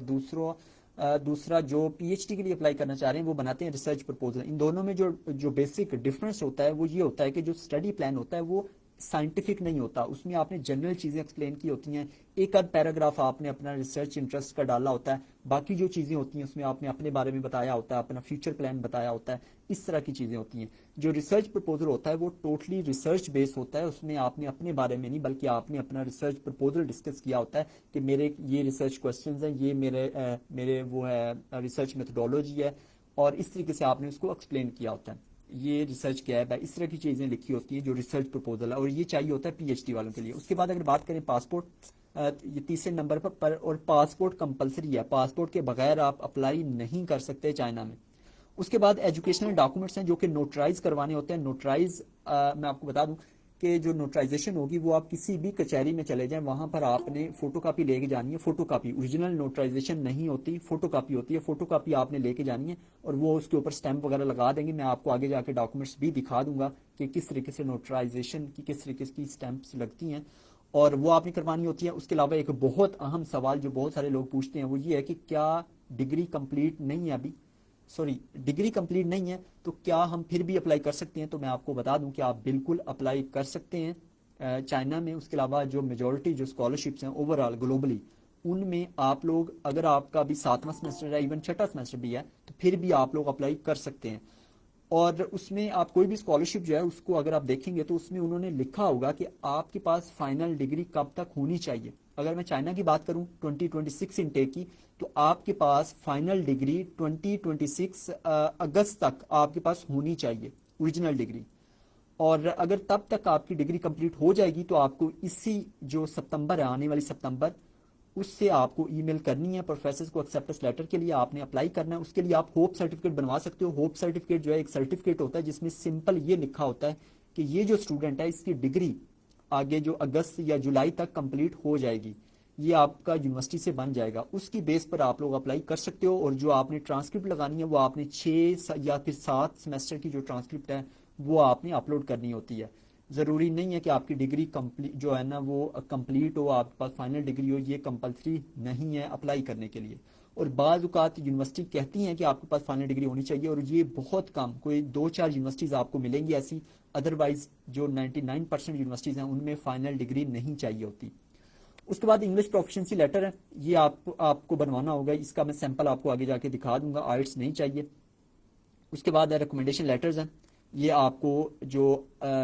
دوسرا جو پی ایچ ڈی کے لیے اپلائی کرنا چاہ رہے ہیں وہ بناتے ہیں ریسرچ پرپوزل. ان دونوں میں جو بیسک ڈفرینس ہوتا ہے وہ یہ ہوتا ہے کہ جو اسٹڈی پلان ہوتا ہے وہ سائنٹیفک نہیں ہوتا, اس میں آپ نے جنرل چیزیں ایکسپلین کی ہوتی ہیں, ایک آدھ پیراگراف آپ نے اپنا ریسرچ انٹرسٹ کا ڈالا ہوتا ہے, باقی جو چیزیں ہوتی ہیں اس میں آپ نے اپنے بارے میں بتایا ہوتا ہے, اپنا فیوچر پلان بتایا ہوتا ہے, اس طرح کی چیزیں ہوتی ہیں. جو ریسرچ پرپوزل ہوتا ہے وہ ٹوٹلی ریسرچ بیس ہوتا ہے, اس میں آپ نے اپنے بارے میں نہیں بلکہ آپ نے اپنا ریسرچ پرپوزل ڈسکس کیا ہوتا ہے کہ میرے یہ ریسرچ کوسچنز ہیں, یہ میرے وہ ہے ریسرچ میتھڈولوجی ہے, اور اس طریقے سے آپ نے اس کو ایکسپلین کیا ہوتا ہے. یہ ریسرچ گیپ ہے, اس طرح کی چیزیں لکھی ہوتی ہیں جو ریسرچ پرپوزل ہے, اور یہ چاہیے ہوتا ہے پی ایچ ڈی والوں کے لیے. اس کے بعد اگر بات کریں پاسپورٹ, یہ تیسرے نمبر پر, اور پاسپورٹ کمپلسری ہے, پاسپورٹ کے بغیر آپ اپلائی نہیں کر سکتے چائنا میں. اس کے بعد ایجوکیشنل ڈاکومنٹس ہیں جو کہ نوٹرائز کروانے ہوتے ہیں. نوٹرائز میں آپ کو بتا دوں کہ جو نوٹرائزیشن ہوگی وہ آپ کسی بھی کچہری میں چلے جائیں, وہاں پر آپ نے فوٹو کاپی لے کے جانی ہے. فوٹو کاپی, اوریجنل نوٹرائزیشن نہیں ہوتی, فوٹو کاپی ہوتی ہے. فوٹو کاپی آپ نے لے کے جانی ہے اور وہ اس کے اوپر سٹیمپ وغیرہ لگا دیں گے. میں آپ کو آگے جا کے ڈاکومنٹس بھی دکھا دوں گا کہ کس طریقے سے نوٹرائزیشن کی کس طریقے کی سٹیمپس لگتی ہیں, اور وہ آپ نے کروانی ہوتی ہے. اس کے علاوہ ایک بہت اہم سوال جو بہت سارے لوگ پوچھتے ہیں وہ یہ ہے کہ کیا ڈگری کمپلیٹ نہیں ہے ڈگری کمپلیٹ نہیں ہے تو کیا ہم پھر بھی اپلائی کر سکتے ہیں؟ تو میں آپ کو بتا دوں کہ آپ بالکل اپلائی کر سکتے ہیں چائنا میں. اس کے علاوہ جو میجورٹی جو اسکالرشپس ہیں اوور آل گلوبلی, ان میں آپ لوگ اگر آپ کا بھی 7واں سیمسٹر ہے, ایون 6واں سیمسٹر بھی ہے, تو پھر بھی آپ لوگ اپلائی کر سکتے ہیں. اور اس میں آپ کوئی بھی اسکالرشپ جو ہے اس کو اگر آپ دیکھیں گے تو اس میں انہوں نے لکھا ہوگا کہ آپ کے پاس فائنل ڈگری کب تک ہونی چاہیے. اگر میں چائنا کی بات کروں 2026 انٹیک کی, تو آپ کے پاس فائنل ڈگری 2026 اگست تک آپ کے پاس ہونی چاہیے, اوریجنل ڈگری. اور اگر تب تک آپ کی ڈگری کمپلیٹ ہو جائے گی تو آپ کو اسی جو ستمبر ہے, آنے والی ستمبر, اس سے آپ کو ای میل کرنی ہے پروفیسرز کو ایکسیپٹنس لیٹر کے لیے, آپ نے اپلائی کرنا ہے. اس کے لیے آپ ہوپ سرٹیفکیٹ بنوا سکتے ہو. ہوپ سرٹیفکیٹ جو ہے ایک سرٹیفکیٹ ہوتا ہے جس میں سمپل یہ لکھا ہوتا ہے کہ یہ جو اسٹوڈنٹ ہے اس کی ڈگری آگے جو اگست یا جولائی تک کمپلیٹ ہو جائے گی, یہ آپ کا یونیورسٹی سے بن جائے گا. اس کی بیس پر آپ لوگ اپلائی کر سکتے ہو. اور جو آپ نے ٹرانسکرپٹ لگانی ہے وہ آپ نے 6 یا پھر 7 سیمسٹر کی جو ٹرانسکرپٹ ہے وہ آپ نے اپلوڈ کرنی ہوتی ہے. ضروری نہیں ہے کہ آپ کی ڈگری جو ہے نا وہ کمپلیٹ ہو, آپ کے پاس فائنل ڈگری ہو, یہ کمپلسری نہیں ہے اپلائی کرنے کے لیے. اور بعض اوقات یونیورسٹی کہتی ہیں کہ آپ کے پاس فائنل ڈگری ہونی چاہیے, اور یہ بہت کم, کوئی 2-4 یونیورسٹیز آپ کو ملیں گی ایسی, ادروائز جو 99% یونیورسٹیز ہیں ان میں فائنل ڈگری نہیں چاہیے ہوتی. اس کے بعد انگلش پروفیشنسی لیٹر ہے, یہ آپ کو بنوانا ہوگا. اس کا میں سیمپل آپ کو آگے جا کے دکھا دوں گا. آئلٹس نہیں چاہیے. اس کے بعد ریکمنڈیشن لیٹرز ہیں, یہ آپ کو جو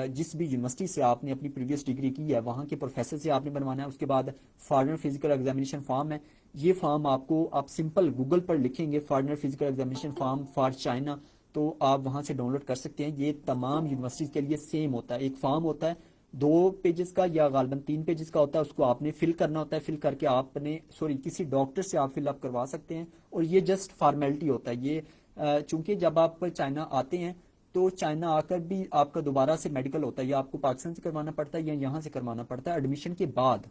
جس بھی یونیورسٹی سے آپ نے اپنی پریویس ڈگری کی ہے وہاں کے پروفیسر سے آپ نے بنوانا ہے. اس کے بعد فارنر فزیکل ایگزامینیشن فارم ہے, یہ فارم آپ سمپل گوگل پر لکھیں گے foreigner physical examination form for China, تو آپ وہاں سے ڈاؤن لوڈ کر سکتے ہیں. یہ تمام یونیورسٹیز کے لیے سیم ہوتا ہے. ایک فارم ہوتا ہے 2 پیجز کا یا غالباً 3 پیجز کا ہوتا ہے, اس کو آپ نے فل کرنا ہوتا ہے. فل کر کے آپ نے کسی ڈاکٹر سے آپ فل اپ کروا سکتے ہیں, اور یہ جسٹ فارمیلٹی ہوتا ہے. یہ چونکہ جب آپ چائنا آتے ہیں تو چائنا آ کر بھی آپ کا دوبارہ سے میڈیکل ہوتا ہے, یا آپ کو پاکستان سے کروانا پڑتا ہے یا یہاں سے کروانا پڑتا ہے ایڈمیشن کے بعد.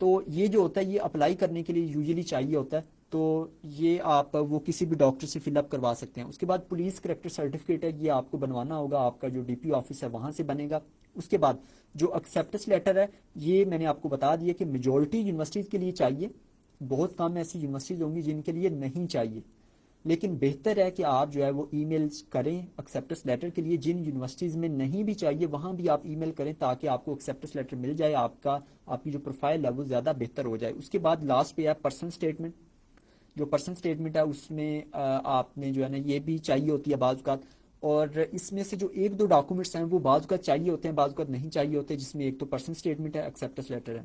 تو یہ جو ہوتا ہے یہ اپلائی کرنے کے لیے یوزلی چاہیے ہوتا ہے, تو یہ آپ وہ کسی بھی ڈاکٹر سے فل اپ کروا سکتے ہیں. اس کے بعد پولیس کریکٹر سرٹیفکیٹ ہے, یہ آپ کو بنوانا ہوگا, آپ کا جو ڈی پی آفس ہے وہاں سے بنے گا. اس کے بعد جو ایکسیپٹنس لیٹر ہے, یہ میں نے آپ کو بتا دیا کہ میجورٹی یونیورسٹیز کے لیے چاہیے, بہت کم ایسی یونیورسٹیز ہوں گی جن کے لیے نہیں چاہیے. لیکن بہتر ہے کہ آپ جو ہے وہ ای میل کریں ایکسیپٹنس لیٹر کے لیے. جن یونیورسٹیز میں نہیں بھی چاہیے وہاں بھی آپ ای میل کریں تاکہ آپ کو ایکسیپٹنس لیٹر مل جائے, آپ کی جو پروفائل ہے وہ زیادہ بہتر ہو جائے. اس کے بعد لاسٹ پہ ہے پرسنل اسٹیٹمنٹ. جو پرسنل اسٹیٹمنٹ ہے اس میں آپ نے جو ہے نا یہ بھی چاہیے ہوتی ہے بعض اوقات, اور اس میں سے جو 1-2 ڈاکومنٹس ہیں وہ بعض اوقات چاہیے ہوتے ہیں, بعض اوقات نہیں چاہیے ہوتے, جس میں ایک تو پرسنل اسٹیٹمنٹ ہے, ایکسیپٹنس لیٹر ہے.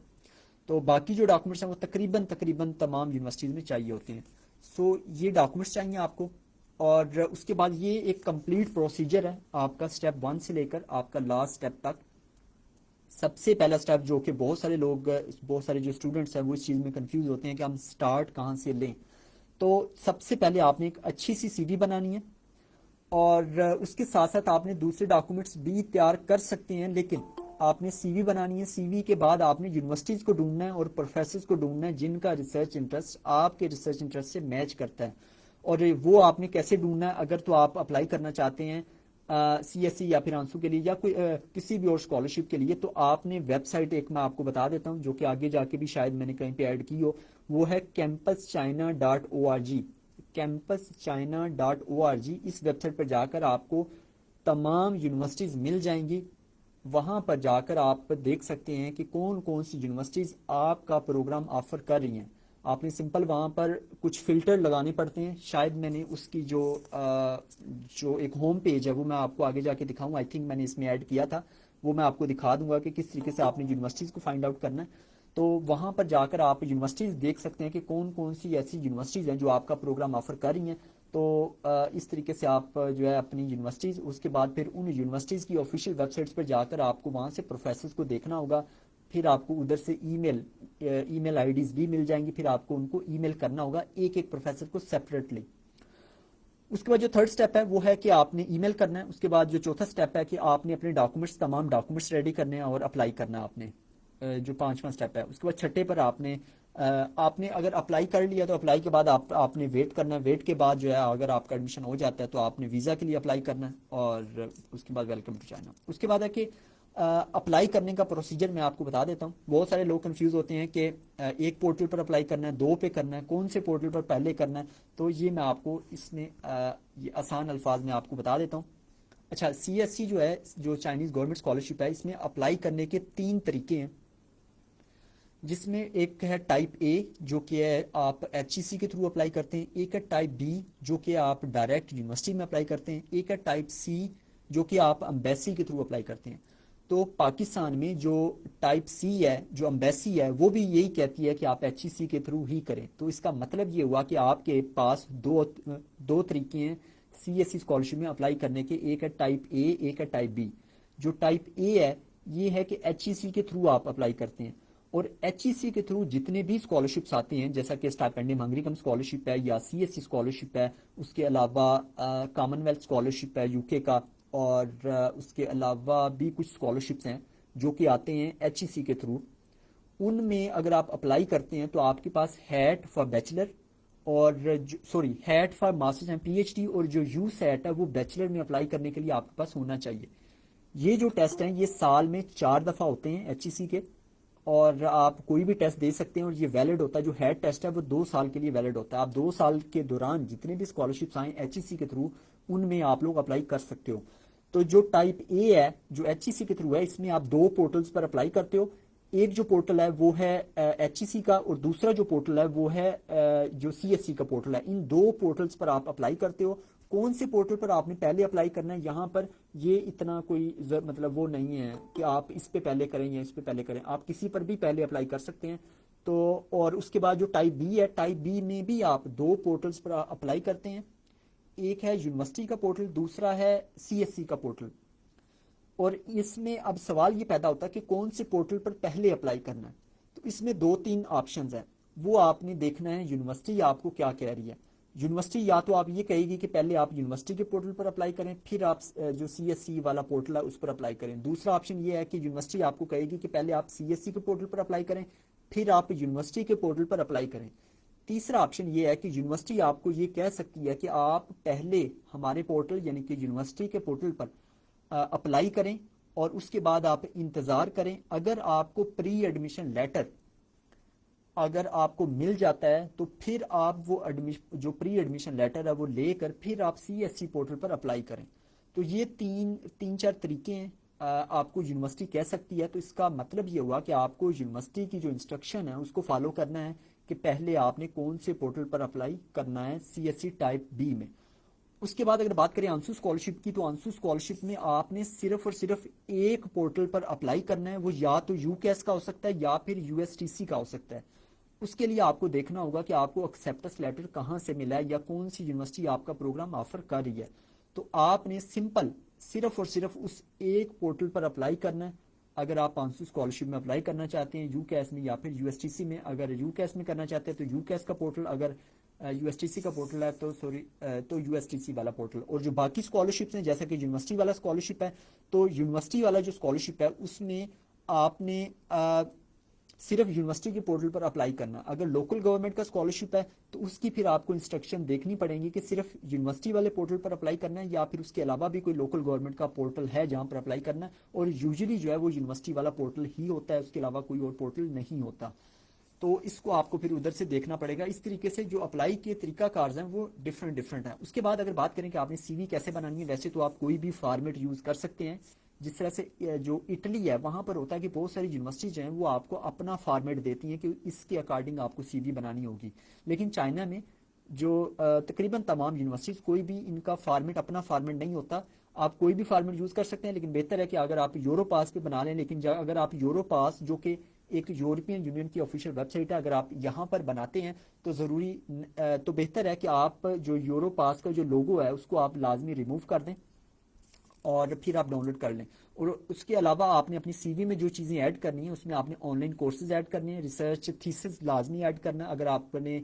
تو باقی جو ڈاکومنٹس ہیں وہ تقریباً تمام یونیورسٹیز میں چاہیے ہوتے ہیں. یہ ڈاکومنٹس چاہیے آپ کو. اور اس کے بعد یہ ایک کمپلیٹ پروسیجر ہے آپ کا, سٹیپ 1 سے لے کر آپ کا لاسٹ سٹیپ تک. سب سے پہلا سٹیپ جو کہ بہت سارے جو اسٹوڈنٹس ہیں وہ اس چیز میں کنفیوز ہوتے ہیں کہ ہم سٹارٹ کہاں سے لیں. تو سب سے پہلے آپ نے ایک اچھی سی سی وی بنانی ہے, اور اس کے ساتھ ساتھ آپ نے دوسرے ڈاکومنٹس بھی تیار کر سکتے ہیں, لیکن آپ نے سی وی بنانی ہے. سی وی کے بعد آپ نے یونیورسٹیز کو ڈھونڈنا ہے اور پروفیسرز کو ڈھونڈنا ہے جن کا ریسرچ انٹرسٹ آپ کے ریسرچ انٹرسٹ سے میچ کرتا ہے. اور وہ آپ نے کیسے ڈھونڈنا ہے, اگر تو آپ اپلائی کرنا چاہتے ہیں سی ایس سی یا پھر آنسو کے لیے یا کوئی کسی بھی اور اسکالرشپ کے لیے, تو آپ نے ویب سائٹ ایک میں آپ کو بتا دیتا ہوں جو کہ آگے جا کے بھی شاید میں نے کہیں پہ ایڈ کی ہو, وہ ہے campus.china.org. campus.china.org. اس ویب سائٹ پر جا کر آپ کو تمام یونیورسٹیز مل جائیں گی. وہاں پر جا کر آپ دیکھ سکتے ہیں کہ کون کون سی یونیورسٹیز آپ کا پروگرام آفر کر رہی ہیں. آپ نے سمپل وہاں پر کچھ فلٹر لگانے پڑتے ہیں. شاید میں نے اس کی جو ایک ہوم پیج ہے وہ میں آپ کو آگے جا کے دکھاؤں, آئی تھنک میں نے اس میں ایڈ کیا تھا, وہ میں آپ کو دکھا دوں گا کہ کس طریقے سے آپ نے یونیورسٹیز کو فائنڈ آؤٹ کرنا ہے. تو وہاں پر جا کر آپ یونیورسٹیز دیکھ سکتے ہیں کہ کون کون سی ایسی یونیورسٹیز ہیں جو آپ کا پروگرام آفر کر رہی ہیں. تو اس طریقے سے آپ جو ہے اپنی یونیورسٹیز, اس کے بعد پھر ان یونیورسٹیز کی آفیشیل ویب سائٹس پر جا کر آپ کو وہاں سے پروفیسرز کو دیکھنا ہوگا. پھر آپ کو ادھر سے ای میل آئی ڈیز بھی مل جائیں گی, پھر آپ کو ان کو ای میل کرنا ہوگا ایک ایک پروفیسر کو سیپریٹلی. اس کے بعد جو تھرڈ سٹیپ ہے وہ ہے کہ آپ نے ای میل کرنا ہے. اس کے بعد جو چوتھا سٹیپ ہے کہ آپ نے اپنے تمام ڈاکومنٹس ریڈی کرنے ہیں اور اپلائی کرنا ہے آپ نے, جو 5واں سٹیپ ہے. اس کے بعد چھٹے پر آپ نے اگر اپلائی کر لیا تو اپلائی کے بعد آپ نے ویٹ کرنا ہے. ویٹ کے بعد جو ہے اگر آپ کا ایڈمیشن ہو جاتا ہے تو آپ نے ویزا کے لیے اپلائی کرنا ہے, اور اس کے بعد ویلکم ٹو چائنا. اس کے بعد ہے کہ اپلائی کرنے کا پروسیجر میں آپ کو بتا دیتا ہوں. بہت سارے لوگ کنفیوز ہوتے ہیں کہ ایک پورٹل پر اپلائی کرنا ہے, 2 پہ کرنا ہے, کون سے پورٹل پر پہلے کرنا ہے. تو یہ میں آپ کو اس میں یہ آسان الفاظ میں آپ کو بتا دیتا ہوں. اچھا, سی ایس سی جو ہے, جو چائنیز گورنمنٹ اسکالرشپ ہے, اس میں اپلائی کرنے کے 3 طریقے ہیں. جس میں ایک ہے ٹائپ اے جو کہ ہے آپ ایچ ای سی کے تھرو اپلائی کرتے ہیں، ایک ہے ٹائپ بی جو کہ آپ ڈائریکٹ یونیورسٹی میں اپلائی کرتے ہیں، ایک ہے ٹائپ سی جو کہ آپ امبیسی کے تھرو اپلائی کرتے ہیں۔ تو پاکستان میں جو ٹائپ سی ہے، جو امبیسی ہے، وہ بھی یہی کہتی ہے کہ آپ ایچ ای سی کے تھرو ہی کریں۔ تو اس کا مطلب یہ ہوا کہ آپ کے پاس دو طریقے ہیں سی ایس سی اسکالرشپ میں اپلائی کرنے کے، ایک ہے ٹائپ اے، ایک ہے ٹائپ بی۔ جو ٹائپ اے ہے یہ ہے کہ ایچ ای سی کے تھرو آپ اپلائی کرتے ہیں، اور ایچ ای سی کے تھرو جتنے بھی اسکالرشپس آتے ہیں جیسا کہ اسٹائپینڈیم ہنگری کم اسکالرشپ ہے یا سی ایس سی اسکالرشپ ہے، اس کے علاوہ کامن ویلتھ اسکالرشپ ہے یو کے کا، اور اس کے علاوہ بھی کچھ اسکالرشپس ہیں جو کہ آتے ہیں ایچ ای سی کے تھرو، ان میں اگر آپ اپلائی کرتے ہیں تو آپ کے پاس ہیٹ فار بیچلر اور ہیٹ for masters and P H D, اور جو یو سیٹ ہے وہ بیچلر میں اپلائی کرنے کے لیے آپ کے پاس ہونا چاہیے۔ یہ جو ٹیسٹ ہیں یہ سال میں 4 دفعہ ہوتے ہیں ایچ ای سی کے، اور آپ کوئی بھی ٹیسٹ دے سکتے ہیں، اور یہ ویلڈ ہوتا ہے۔ جو ہیڈ ٹیسٹ ہے وہ 2 سال کے لیے ویلڈ ہوتا ہے۔ آپ 2 سال کے دوران جتنے بھی اسکالرشپس آئیں ایچ ای سی کے تھرو ان میں آپ لوگ اپلائی کر سکتے ہو۔ تو جو ٹائپ اے ہے جو ایچ ای سی کے تھرو ہے، اس میں آپ 2 پورٹلز پر اپلائی کرتے ہو۔ ایک جو پورٹل ہے وہ ہے ایچ ای سی کا، اور دوسرا جو پورٹل ہے وہ ہے جو سی ایس سی کا پورٹل ہے۔ ان 2 پورٹلز پر آپ اپلائی کرتے ہو۔ کون سے پورٹل پر آپ نے پہلے اپلائی کرنا ہے، یہاں پر یہ اتنا کوئی مطلب وہ نہیں ہے کہ آپ اس پہ پہلے کریں یا اس پہ پہلے کریں، آپ کسی پر بھی پہلے اپلائی کر سکتے ہیں۔ تو اور اس کے بعد جو ٹائپ بی ہے، ٹائپ بی میں بھی آپ 2 پورٹلز پر اپلائی کرتے ہیں، ایک ہے یونیورسٹی کا پورٹل، دوسرا ہے سی ایس سی کا پورٹل۔ اور اس میں اب سوال یہ پیدا ہوتا ہے کہ کون سے پورٹل پر پہلے اپلائی کرنا ہے۔ تو اس میں 2-3 آپشنز ہیں، وہ آپ نے دیکھنا ہے یونیورسٹی آپ کو کیا کہہ رہی ہے۔ یونیورسٹی یا تو آپ یہ کہے گی کہ پہلے آپ یونیورسٹی کے پورٹل پر اپلائی کریں، پھر آپ جو سی ایس سی والا پورٹل ہے اس پر اپلائی کریں۔ دوسرا آپشن یہ ہے کہ یونیورسٹی آپ کو کہے گی کہ پہلے آپ سی ایس سی کے پورٹل پر اپلائی کریں، پھر آپ یونیورسٹی کے پورٹل پر اپلائی کریں۔ تیسرا آپشن یہ ہے کہ یونیورسٹی آپ کو یہ کہہ سکتی ہے کہ آپ پہلے ہمارے پورٹل یعنی کہ یونیورسٹی کے پورٹل پر اپلائی کریں، اور اس کے بعد آپ انتظار کریں۔ اگر آپ کو پری ایڈمیشن لیٹر اگر آپ کو مل جاتا ہے تو پھر آپ وہ جو پری ایڈمیشن لیٹر ہے وہ لے کر پھر آپ سی ایس سی پورٹل پر اپلائی کریں۔ تو یہ تین چار طریقے ہیں آپ کو یونیورسٹی کہہ سکتی ہے۔ تو اس کا مطلب یہ ہوا کہ آپ کو یونیورسٹی کی جو انسٹرکشن ہے اس کو فالو کرنا ہے کہ پہلے آپ نے کون سے پورٹل پر اپلائی کرنا ہے C S C type B میں۔ اس کے بعد اگر بات کریں آنسو اسکالرشپ کی، تو آنسو اسکالرشپ میں آپ نے صرف اور صرف ایک پورٹل پر اپلائی کرنا ہے، وہ یا تو یو کیس کا ہو سکتا ہے یا پھر یو ایس ٹی سی کا ہو سکتا ہے۔ اس کے لیے آپ کو دیکھنا ہوگا کہ آپ کو ایکسیپٹنس لیٹر کہاں سے ملا ہے یا کون سی یونیورسٹی آپ کا پروگرام آفر کر رہی ہے۔ تو آپ نے سمپل صرف اور صرف اس ایک پورٹل پر اپلائی کرنا ہے۔ اگر آپ آنسو اسکالرشپ میں اپلائی کرنا چاہتے ہیں یو کیس میں یا پھر یو ایس ٹی سی میں، اگر یو کیس میں کرنا چاہتے ہیں تو یو کیس کا پورٹل، اگر یو ایس ٹی سی کا پورٹل ہے تو یو ایس ٹی سی والا پورٹل۔ اور جو باقی اسکالرشپس ہیں جیسا کہ یونیورسٹی والا اسکالرشپ ہے، تو یونیورسٹی والا جو اسکالرشپ ہے اس میں آپ نے صرف یونیورسٹی کے پورٹل پر اپلائی کرنا۔ اگر لوکل گورنمنٹ کا اسکالرشپ ہے تو اس کی پھر آپ کو انسٹرکشن دیکھنی پڑیں گی کہ صرف یونیورسٹی والے پورٹل پر اپلائی کرنا ہے یا پھر اس کے علاوہ بھی کوئی لوکل گورنمنٹ کا پورٹل ہے جہاں پر اپلائی کرنا ہے، اور یوزلی جو ہے وہ یونیورسٹی والا پورٹل ہی ہوتا ہے، اس کے علاوہ کوئی اور پورٹل نہیں ہوتا۔ تو اس کو آپ کو پھر ادھر سے دیکھنا پڑے گا۔ اس طریقے سے جو اپلائی کے طریقہ کارز ہیں وہ ڈفرینٹ ہیں۔ اس کے بعد اگر بات کریں کہ آپ نے سی وی کیسے بنانی ہے، ویسے تو آپ کوئی بھی فارمیٹ یوز کر سکتے ہیں۔ جس طرح سے جو اٹلی ہے وہاں پر ہوتا ہے کہ بہت ساری یونیورسٹی جو ہیں وہ آپ کو اپنا فارمیٹ دیتی ہیں کہ اس کے اکارڈنگ آپ کو سی وی بنانی ہوگی، لیکن چائنا میں جو تقریباً تمام یونیورسٹیز کوئی بھی ان کا فارمیٹ اپنا فارمیٹ نہیں ہوتا۔ آپ کوئی بھی فارمیٹ یوز کر سکتے ہیں، لیکن بہتر ہے کہ اگر آپ یورو پاس پہ بنا لیں، لیکن اگر آپ یورو پاس جو کہ ایک یورپین یونین کی آفیشیل ویب سائٹ ہے، اگر آپ یہاں پر بناتے ہیں تو تو بہتر ہے کہ آپ جو یورو پاس کا جو لوگو ہے اس کو آپ لازمی ریموو کر دیں اور پھر آپ ڈاؤن لوڈ کر لیں۔ اور اس کے علاوہ آپ نے اپنی سی وی میں جو چیزیں ایڈ کرنی ہیں اس میں آپ نے آن لائن کورسز ایڈ کرنے ہیں، ریسرچ تھیسس لازمی ایڈ کرنا ہے اگر آپ نے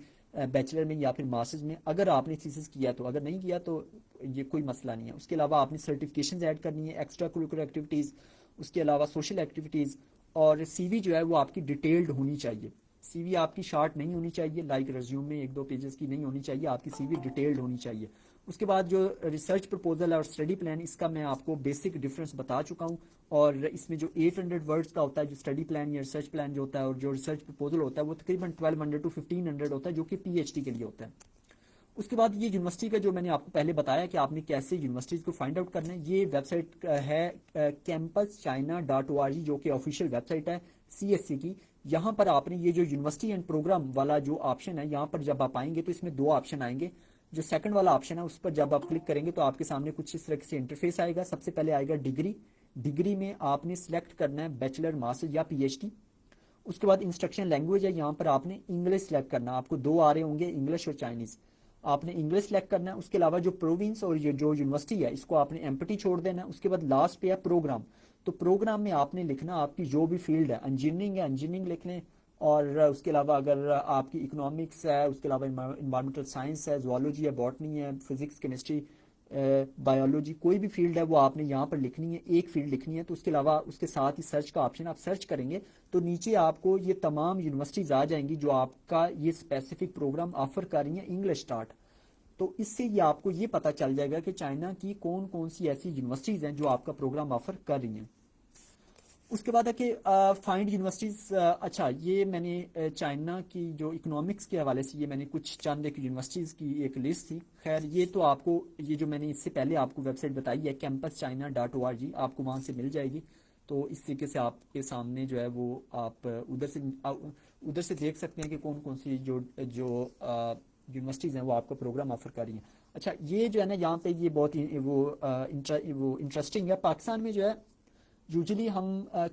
بیچلر میں یا پھر ماسٹرز میں، اگر آپ نے تھیسس کیا تو، اگر نہیں کیا تو یہ کوئی مسئلہ نہیں ہے۔ اس کے علاوہ آپ نے سرٹیفکیشنز ایڈ کرنی ہے، ایکسٹرا کریکولر ایکٹیویٹیز، اس کے علاوہ سوشل ایکٹیویٹیز، اور سی وی جو ہے وہ آپ کی ڈیٹیلڈ ہونی چاہیے۔ سی وی آپ کی شارٹ نہیں ہونی چاہیے، لائک ریزیوم میں 1-2 پیجز کی نہیں ہونی چاہیے، آپ کی سی وی ڈیٹیلڈ ہونی چاہیے۔ اس کے بعد جو ریسرچ پرپوزل ہے اور اسٹڈی پلان، اس کا میں آپ کو بیسک ڈفرینس بتا چکا ہوں، اور اس میں جو 800 ورڈز کا ہوتا ہے جو اسٹڈی پلان یا ریسرچ پلان جو ہوتا ہے، اور جو ریسرچ پرپوزل ہوتا ہے وہ تقریباً 1200 to 1500 ہوتا ہے جو کہ پی ایچ ڈی کے لیے ہوتا ہے۔ اس کے بعد یہ یونیورسٹی کا جو میں نے آپ کو پہلے بتایا کہ آپ نے کیسے یونیورسٹیز کو فائنڈ آؤٹ کرنا ہے، یہ ویب سائٹ ہے campus.china.org جو کہ آفیشیل ویب سائٹ ہے CSC کی. یہاں پر آپ نے یہ جو یونیورسٹی اینڈ پروگرام والا جو آپشن ہے، یہاں پر جب آپ آئیں گے تو اس میں دو آپشن آئیں گے. جو سیکنڈ والا آپشن ہے اس پر جب آپ کلک کریں گے تو آپ کے سامنے کچھ اس طرح سے انٹرفیس آئے گا. سب سے پہلے آئے گا ڈگری میں آپ نے سلیکٹ کرنا ہے بیچلر، ماسٹر یا PhD. اس کے بعد انسٹرکشن لینگویج ہے، یہاں پر آپ نے انگلش سلیکٹ کرنا ہے. آپ کو دو آ رہے ہوں گے، انگلش اور چائنیز. آپ نے انگلش سلیکٹ کرنا ہے. اس کے علاوہ جو پروونس اور یہ جو یونیورسٹی ہے اس کو آپ نے ایمپٹی چھوڑ دینا ہے. اس کے بعد لاسٹ پہ ہے پروگرام. تو پروگرام میں آپ نے لکھنا آپ کی جو بھی فیلڈ ہے، انجینئرنگ ہے انجینئرنگ لکھ لیں، اور اس کے علاوہ اگر آپ کی اکنامکس ہے، اس کے علاوہ انوائرمنٹل سائنس ہے، زوالوجی ہے، باٹنی ہے، فزکس، کیمسٹری، بایولوجی، کوئی بھی فیلڈ ہے وہ آپ نے یہاں پر لکھنی ہے، ایک فیلڈ لکھنی ہے. تو اس کے علاوہ اس کے ساتھ ہی سرچ کا آپشن، آپ سرچ کریں گے تو نیچے آپ کو یہ تمام یونیورسٹیز آ جائیں گی جو آپ کا یہ اسپیسیفک پروگرام آفر کر رہی ہیں انگلش اسٹارٹ. تو اس سے یہ آپ کو یہ پتہ چل جائے گا کہ چائنا کی کون کون سی ایسی یونیورسٹیز ہیں جو آپ کا پروگرام آفر کر رہی ہیں. اس کے بعد ہے کہ فائنڈ یونیورسٹیز. اچھا، یہ میں نے چائنا کی جو اکنامکس کے حوالے سے یہ میں نے کچھ چند ایک یونیورسٹیز کی ایک لسٹ تھی. خیر یہ تو آپ کو یہ جو میں نے اس سے پہلے آپ کو ویب سائٹ بتائی ہے campus.china.org، آپ کو وہاں سے مل جائے گی. تو اس طریقے سے آپ کے سامنے جو ہے وہ آپ ادھر سے دیکھ سکتے ہیں کہ کون کون سی جو یونیورسٹیز ہیں وہ آپ کا پروگرام آفر کر رہی ہیں. اچھا، یہ جو ہے نا یہاں پہ یہ بہت ہی وہ انٹرسٹنگ ہے. پاکستان میں جو ہے یوزلی ہم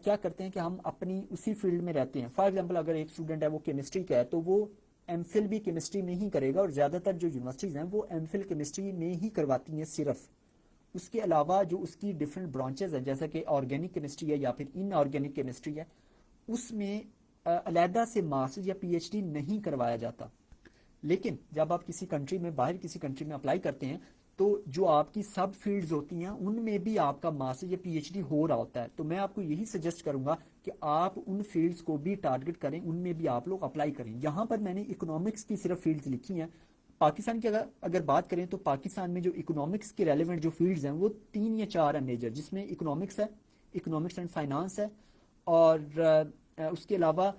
کیا کرتے ہیں کہ ہم اپنی اسی فیلڈ میں رہتے ہیں. فار ایگزامپل اگر ایک اسٹوڈنٹ ہے وہ کیمسٹری کا ہے تو وہ ایم فل بھی کیمسٹری میں ہی کرے گا، اور زیادہ تر جو یونیورسٹیز ہیں وہ ایم فل کیمسٹری میں ہی کرواتی ہیں صرف. اس کے علاوہ جو اس کی ڈفرینٹ برانچز ہیں جیسا کہ آرگینک کیمسٹری ہے یا پھر ان آرگینک کیمسٹری ہے، اس میں علیحدہ سے ماسٹر یا PhD نہیں کروایا جاتا. لیکن جب آپ کسی کنٹری میں باہر کسی کنٹری میں اپلائی کرتے ہیں تو جو آپ کی سب فیلڈز ہوتی ہیں ان میں بھی آپ کا ماسٹر یا PhD ہو رہا ہوتا ہے. تو میں آپ کو یہی سجیسٹ کروں گا کہ آپ ان فیلڈز کو بھی ٹارگٹ کریں، ان میں بھی آپ لوگ اپلائی کریں. یہاں پر میں نے اکنامکس کی صرف فیلڈز لکھی ہیں. پاکستان کی اگر بات کریں تو پاکستان میں جو اکنامکس کے ریلیونٹ جو فیلڈز ہیں وہ 3 یا 4 ہیں میجر، جس میں اکنامکس ہے، اکنامکس اینڈ فائنانس ہے، اور اس کے علاوہ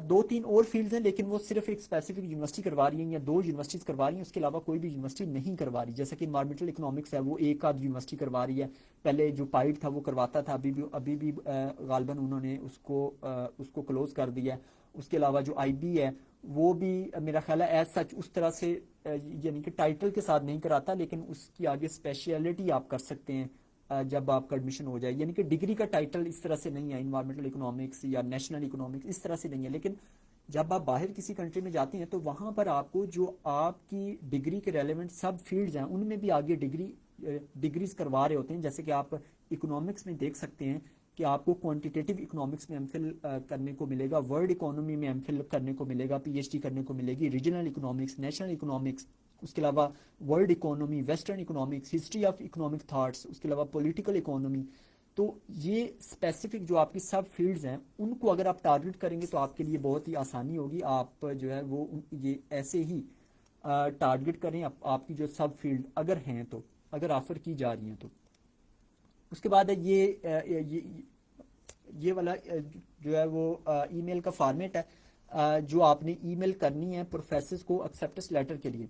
2-3 اور فیلڈز ہیں لیکن وہ صرف ایک اسپیسیفک یونیورسٹی کروا رہی ہیں یا 2 یونیورسٹیز کروا رہی ہیں. اس کے علاوہ کوئی بھی یونیورسٹی نہیں کروا رہی. جیسا کہ انوائرمنٹل اکنامکس ہے وہ ایک آدھ یونیورسٹی کروا رہی ہے. پہلے جو پائٹ تھا وہ کرواتا تھا، ابھی بھی غالباً انہوں نے اس کو کلوز کر دیا ہے. اس کے علاوہ جو IB ہے وہ بھی میرا خیال ہے ایز سچ اس طرح سے یعنی کہ ٹائٹل کے ساتھ نہیں کراتا، لیکن اس کی آگے اسپیشلٹی آپ کر سکتے ہیں جب آپ کا ایڈمیشن ہو جائے. یعنی کہ ڈگری کا ٹائٹل اس طرح سے نہیں ہے، انوائرمنٹل اکنامکس یا نیشنل اکنامکس اس طرح سے نہیں ہے. لیکن جب آپ باہر کسی کنٹری میں جاتے ہیں تو وہاں پر آپ کو جو آپ کی ڈگری کے ریلیونٹ سب فیلڈز ہیں ان میں بھی آگے ڈگریز کروا رہے ہوتے ہیں. جیسے کہ آپ اکنامکس میں دیکھ سکتے ہیں کہ آپ کو کوانٹیٹیو اکنامکس میں ایم فل کرنے کو ملے گا، ورلڈ اکانومی میں ایم فل کرنے کو ملے گا، PhD کرنے کو ملے گی، ریجنل اکنامکس، نیشنل اکنامکس، اس کے علاوہ world economy, western economics, history of economic thoughts, اس کے علاوہ پولیٹیکل اکانومی. تو یہ اسپیسیفک جو آپ کی سب فیلڈز ہیں ان کو اگر آپ ٹارگٹ کریں گے تو آپ کے لیے بہت ہی آسانی ہوگی. آپ جو ہے وہ یہ ایسے ہی ٹارگٹ کریں آپ کی جو سب فیلڈ اگر ہیں تو، اگر آفر کی جا رہی ہیں تو. اس کے بعد یہ والا جو ہے وہ ای میل کا فارمیٹ ہے جو آپ نے ای میل کرنی ہے پروفیسرز کو ایکسیپٹنس لیٹر کے لیے.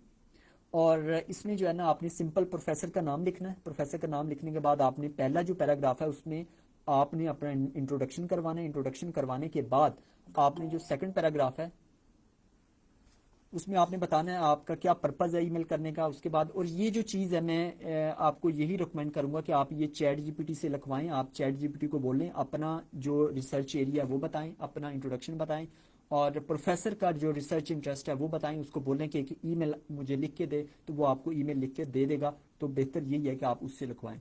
اور اس میں جو ہے نا آپ نے سمپل پروفیسر کا نام لکھنا ہے. پروفیسر کا نام لکھنے کے بعد آپ نے پہلا جو پیراگراف ہے اس میں آپ نے اپنا انٹروڈکشن کروانا ہے. انٹروڈکشن کروانے کے بعد آپ نے جو سیکنڈ پیراگراف ہے اس میں آپ نے بتانا ہے آپ کا کیا پرپز ہے ای میل کرنے کا. اس کے بعد اور یہ جو چیز ہے میں آپ کو یہی ریکمینڈ کروں گا کہ آپ یہ چیٹ GPT سے لکھوائیں. آپ چیٹ GPT کو بولیں اپنا جو ریسرچ ایریا ہے وہ بتائیں، اپنا انٹروڈکشن بتائیں، اور پروفیسر کا جو ریسرچ انٹرسٹ ہے وہ بتائیں. اس کو بولیں کہ ایک ای میل مجھے لکھ کے دے تو وہ آپ کو ای میل لکھ کے دے دے گا. تو بہتر یہی ہے کہ آپ اس سے لکھوائیں.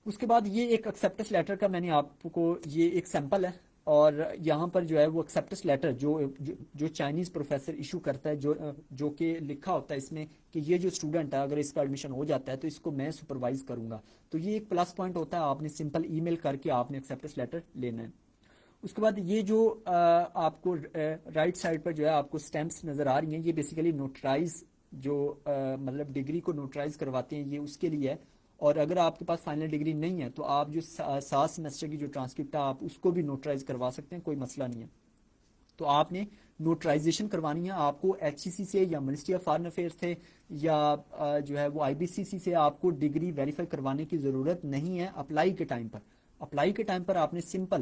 اس کے بعد یہ ایک ایکسیپٹنس لیٹر کا میں نے آپ کو یہ ایک سیمپل ہے، اور یہاں پر جو ہے وہ ایکسیپٹنس لیٹر جو چائنیز پروفیسر ایشو کرتا ہے جو کہ لکھا ہوتا ہے اس میں کہ یہ جو اسٹوڈنٹ ہے اگر اس کا ایڈمیشن ہو جاتا ہے تو اس کو میں سپروائز کروں گا. تو یہ ایک پلس پوائنٹ ہوتا ہے. آپ نے سمپل ای میل کر کے آپ نے ایکسیپٹنس لیٹر لینا ہے. اس کے بعد یہ جو آپ کو رائٹ سائڈ پر جو ہے آپ کو اسٹیمپس نظر آ رہی ہیں، یہ بیسیکلی نوٹرائز جو مطلب ڈگری کو نوٹرائز کرواتے ہیں یہ اس کے لیے ہے. اور اگر آپ کے پاس فائنل ڈگری نہیں ہے تو آپ جو 7 سیمسٹر کی جو ٹرانسکرپٹ ہے آپ اس کو بھی نوٹرائز کروا سکتے ہیں، کوئی مسئلہ نہیں ہے. تو آپ نے نوٹرائزیشن کروانی ہے آپ کو HCC سے یا منسٹری آف فارن افیئرس سے یا جو ہے وہ IBCC سے آپ کو ڈگری ویریفائی کروانے کی ضرورت نہیں ہے اپلائی کے ٹائم پر. اپلائی کے ٹائم پر آپ نے سمپل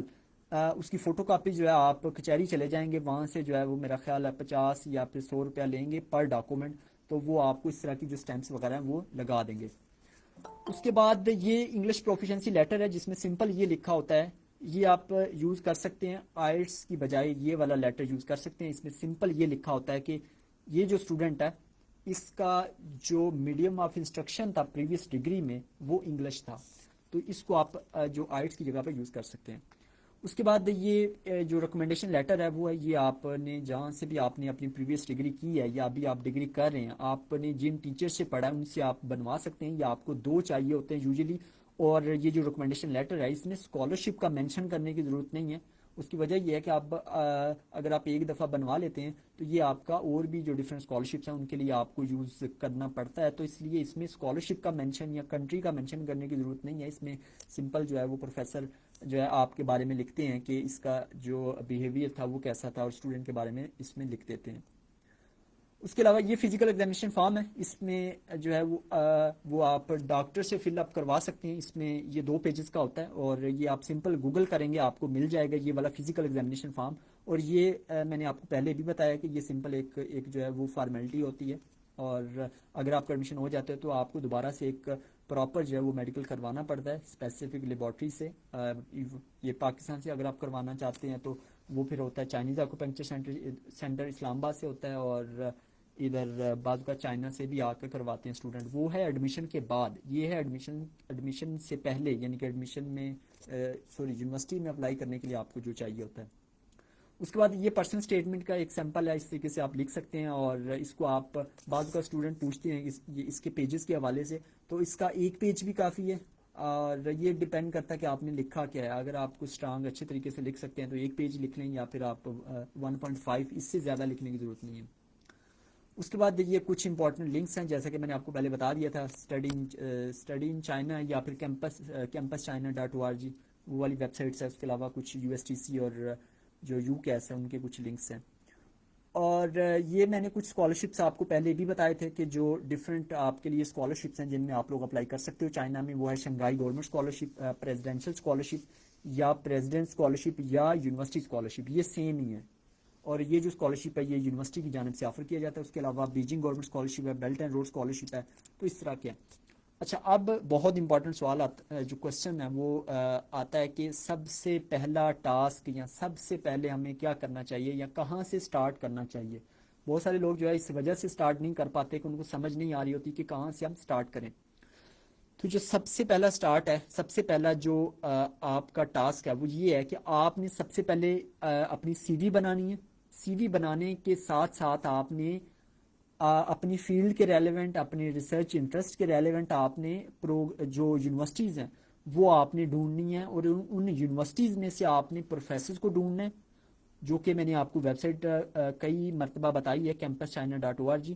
اس کی فوٹو کاپی جو ہے آپ کچہری چلے جائیں گے, وہاں سے جو ہے وہ میرا خیال ہے 50 یا پھر 100 روپیہ لیں گے پر ڈاکومنٹ, تو وہ آپ کو اس طرح کی جو اسٹیمپس وغیرہ ہیں وہ لگا دیں گے. اس کے بعد یہ انگلش پروفیشنسی لیٹر ہے جس میں سمپل یہ لکھا ہوتا ہے, یہ آپ یوز کر سکتے ہیں آئلٹس کی بجائے یہ والا لیٹر یوز کر سکتے ہیں. اس میں سمپل یہ لکھا ہوتا ہے کہ یہ جو اسٹوڈنٹ ہے اس کا جو میڈیم آف انسٹرکشن تھا پریویس ڈگری میں وہ انگلش تھا, تو اس کو آپ جو آئلٹس کی جگہ پہ یوز کر سکتے ہیں. اس کے بعد یہ جو ریکمنڈیشن لیٹر ہے وہ ہے یہ آپ نے جہاں سے بھی آپ نے اپنی پریویس ڈگری کی ہے یا ابھی آپ ڈگری کر رہے ہیں, آپ نے جن ٹیچر سے پڑھا ہے ان سے آپ بنوا سکتے ہیں, یا آپ کو 2 چاہیے ہوتے ہیں یوزلی. اور یہ جو ریکمنڈیشن لیٹر ہے اس میں اسکالرشپ کا مینشن کرنے کی ضرورت نہیں ہے. اس کی وجہ یہ ہے کہ آپ اگر آپ ایک دفعہ بنوا لیتے ہیں تو یہ آپ کا اور بھی جو ڈفرینٹ اسکالرشپس ہیں ان کے لیے آپ کو یوز کرنا پڑتا ہے, تو اس لیے اس میں اسکالرشپ کا مینشن یا کنٹری کا مینشن کرنے کی ضرورت نہیں ہے. اس میں سمپل جو ہے وہ پروفیسر جو ہے آپ کے بارے میں لکھتے ہیں کہ اس کا جو بیہیویئر تھا وہ کیسا تھا, اور اسٹوڈنٹ کے بارے میں اس میں لکھ دیتے ہیں. اس کے علاوہ یہ فزیکل ایگزامینیشن فارم ہے, اس میں جو ہے وہ آپ ڈاکٹر سے فل اپ کروا سکتے ہیں. اس میں یہ 2 پیجز کا ہوتا ہے اور یہ آپ سمپل گوگل کریں گے آپ کو مل جائے گا یہ والا فزیکل ایگزامینیشن فارم. اور یہ میں نے آپ کو پہلے بھی بتایا کہ یہ سمپل ایک جو ہے وہ فارمیلٹی ہوتی ہے, اور اگر آپ کا ایڈمیشن ہو جاتا ہے تو آپ کو دوبارہ سے ایک پراپر جو ہے وہ میڈیکل کروانا پڑتا ہے اسپیسیفک لیبارٹری سے. یہ پاکستان سے اگر آپ کروانا چاہتے ہیں تو وہ پھر ہوتا ہے چائنیز ایکوپنکچر سینٹر اسلام آباد سے ہوتا ہے, اور ادھر بعض کا چائنا سے بھی آ کر کرواتے ہیں اسٹوڈنٹ. وہ ہے ایڈمیشن کے بعد, یہ ہے ایڈمیشن سے پہلے, یعنی کہ ایڈمیشن میں یونیورسٹی میں اپلائی کرنے کے لیے آپ کو جو چاہیے ہوتا ہے. اس کے بعد یہ پرسنل اسٹیٹمنٹ کا ایک سیمپل ہے, اس طریقے سے آپ لکھ سکتے ہیں. اور اس کو آپ بعض کا اسٹوڈنٹ پوچھتے ہیں اس کے پیجز کے حوالے سے, تو اس کا 1 پیج بھی کافی ہے, اور یہ ڈیپینڈ کرتا ہے کہ آپ نے لکھا کیا ہے. اگر آپ کو اسٹرانگ اچھے طریقے سے لکھ سکتے ہیں تو 1 پیج لکھ لیں, یا پھر آپ 1.5 اس سے زیادہ لکھنے کی ضرورت نہیں ہے. اس کے بعد یہ کچھ امپورٹنٹ لنکس ہیں جیسا کہ میں نے آپ کو پہلے بتا دیا تھا, اسٹڈی ان چائنا یا پھر کیمپس china.org وہ والی ویب سائٹس ہے. اس کے علاوہ کچھ USTC اور جو UCAS ہے ان کے کچھ لنکس ہیں. اور یہ میں نے کچھ اسکالرشپس آپ کو پہلے بھی بتائے تھے کہ جو ڈفرینٹ آپ کے لیے اسکالرشپس ہیں جن میں آپ لوگ اپلائی کر سکتے ہو چائنا میں. وہ ہے Shanghai government scholarship, presidential scholarship یا پریزیڈنٹ اسکالرشپ یا یونیورسٹی اسکالرشپ, یہ سیم ہی ہے. اور یہ جو اسکالرشپ ہے یہ یونیورسٹی کی جانب سے آفر کیا جاتا ہے. اس کے علاوہ بیجنگ گورنمنٹ اسکالرشپ ہے, بیلٹ اینڈ روڈ اسکالرشپ ہے, تو اس طرح کیا. اچھا, اب بہت امپورٹنٹ سوال جو کوشچن ہے وہ آتا ہے کہ سب سے پہلا ٹاسک یا سب سے پہلے ہمیں کیا کرنا چاہیے یا کہاں سے سٹارٹ کرنا چاہیے. بہت سارے لوگ جو ہے اس وجہ سے سٹارٹ نہیں کر پاتے کہ ان کو سمجھ نہیں آ رہی ہوتی کہ کہاں سے ہم سٹارٹ کریں. تو جو سب سے پہلا سٹارٹ ہے, سب سے پہلا جو آپ کا ٹاسک ہے وہ یہ ہے کہ آپ نے سب سے پہلے اپنی CV بنانی ہے. CV بنانے کے ساتھ ساتھ آپ نے اپنی فیلڈ کے ریلیونٹ, اپنے ریسرچ انٹرسٹ کے ریلیونٹ آپ نے جو یونیورسٹیز ہیں وہ آپ نے ڈھونڈنی ہے, اور ان یونیورسٹیز میں سے آپ نے پروفیسرز کو ڈھونڈنا ہے, جو کہ میں نے آپ کو ویب سائٹ کئی مرتبہ بتائی ہے campus.china.org.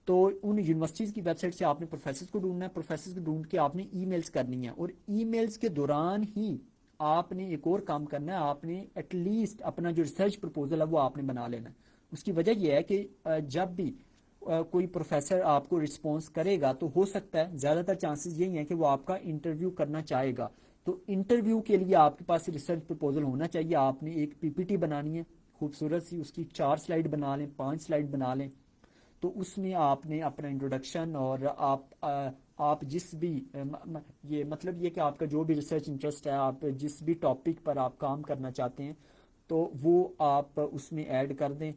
تو ان یونیورسٹیز کی ویب سائٹ سے آپ نے پروفیسرز کو ڈھونڈنا ہے. پروفیسرز کو ڈھونڈ کے آپ نے ای میلز کرنی ہے, اور ای میلز کے دوران ہی آپ نے ایک اور کام کرنا ہے, آپ نے ایٹ لیسٹ اپنا جو ریسرچ پرپوزل ہے وہ آپ نے بنا لینا ہے. اس کی وجہ یہ ہے کہ جب بھی کوئی پروفیسر آپ کو رسپانس کرے گا تو ہو سکتا ہے, زیادہ تر چانسز یہی ہیں کہ وہ آپ کا انٹرویو کرنا چاہے گا. تو انٹرویو کے لیے آپ کے پاس ریسرچ پرپوزل ہونا چاہیے. آپ نے ایک PPT بنانی ہے خوبصورت سی, اس کی 4 سلائیڈ بنا لیں, 5 سلائیڈ بنا لیں. تو اس میں آپ نے اپنا انٹروڈکشن اور آپ جس بھی یہ مطلب یہ کہ آپ کا جو بھی ریسرچ انٹرسٹ ہے, آپ جس بھی ٹاپک پر آپ کام کرنا چاہتے ہیں تو وہ آپ اس میں ایڈ کر دیں.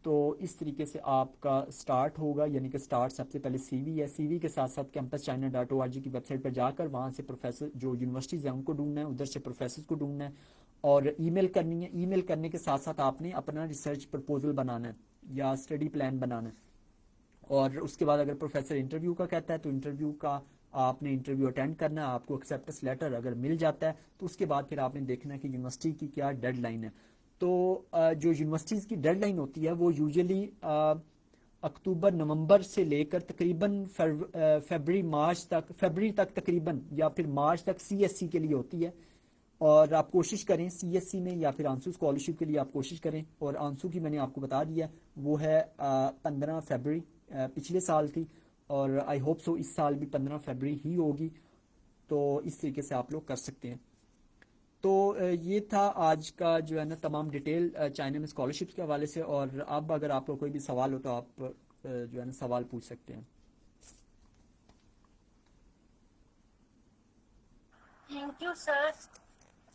تو اس طریقے سے آپ کا سٹارٹ ہوگا, یعنی کہ سٹارٹ سب سے پہلے CV ہے. CV کے ساتھ ساتھ campus.china.org کی ویب سائٹ پر جا کر وہاں سے پروفیسر جو یونیورسٹیز ہیں ان کو ڈھونڈنا ہے, ادھر سے پروفیسرز کو ڈھونڈنا ہے, اور ای میل کرنی ہے. ای میل کرنے کے ساتھ ساتھ آپ نے اپنا ریسرچ پرپوزل بنانا ہے یا اسٹڈی پلان بنانا ہے. اور اس کے بعد اگر پروفیسر انٹرویو کا کہتا ہے تو انٹرویو کا آپ نے انٹرویو اٹینڈ کرنا ہے. آپ کو ایکسیپٹنس لیٹر اگر مل جاتا ہے تو اس کے بعد پھر آپ نے دیکھنا ہے کہ یونیورسٹی کی کیا ڈیڈ لائن ہے. تو جو یونیورسٹیز کی ڈیڈ لائن ہوتی ہے وہ یوزلی اکتوبر نومبر سے لے کر تقریباً فیبری تک تقریباً, یا پھر مارچ تک CSC کے لیے ہوتی ہے. اور آپ کوشش کریں سی ایس سی میں یا پھر آنسو اسکالرشپ کے لیے آپ کوشش کریں. اور آنسو کی میں نے آپ کو بتا دیا وہ ہے 15 فیبرری پچھلے سال تھی, اور آئی ہوپ سو اس سال بھی 15 فیبرری ہی ہوگی. تو اس طریقے سے آپ لوگ کر سکتے ہیں. تو یہ تھا آج کا جو ہے نا تمام ڈیٹیل چائنا میں اسکالرشپس کے حوالے سے. اور اب اگر آپ کو کوئی بھی سوال ہو تو آپ جو ہے نا سوال پوچھ سکتے ہیں. Thank you, sir.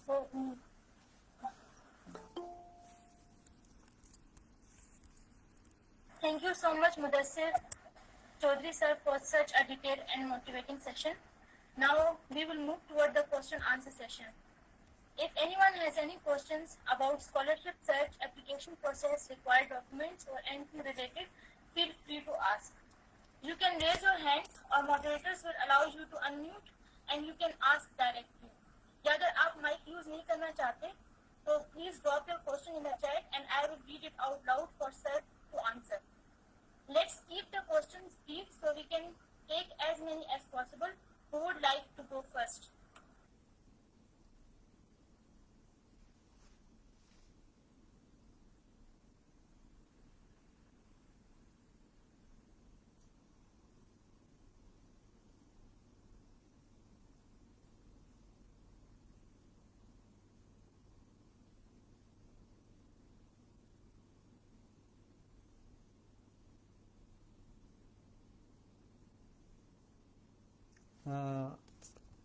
For, thank you so much, Mudassir Chaudhary sir, for such a detailed and motivating session. Now we will move toward the question answer session. If anyone has any questions about scholarship search, application process, required documents, or anything related, feel free to ask. You can raise your hand, or moderators will allow you to unmute, and you can ask directly. یا اگر آپ مائک یوز نہیں کرنا چاہتے تو please drop your question in the chat and I will read it out loud for sir to answer. Let's keep the questions brief so we can take as many as possible. Who would like to go first?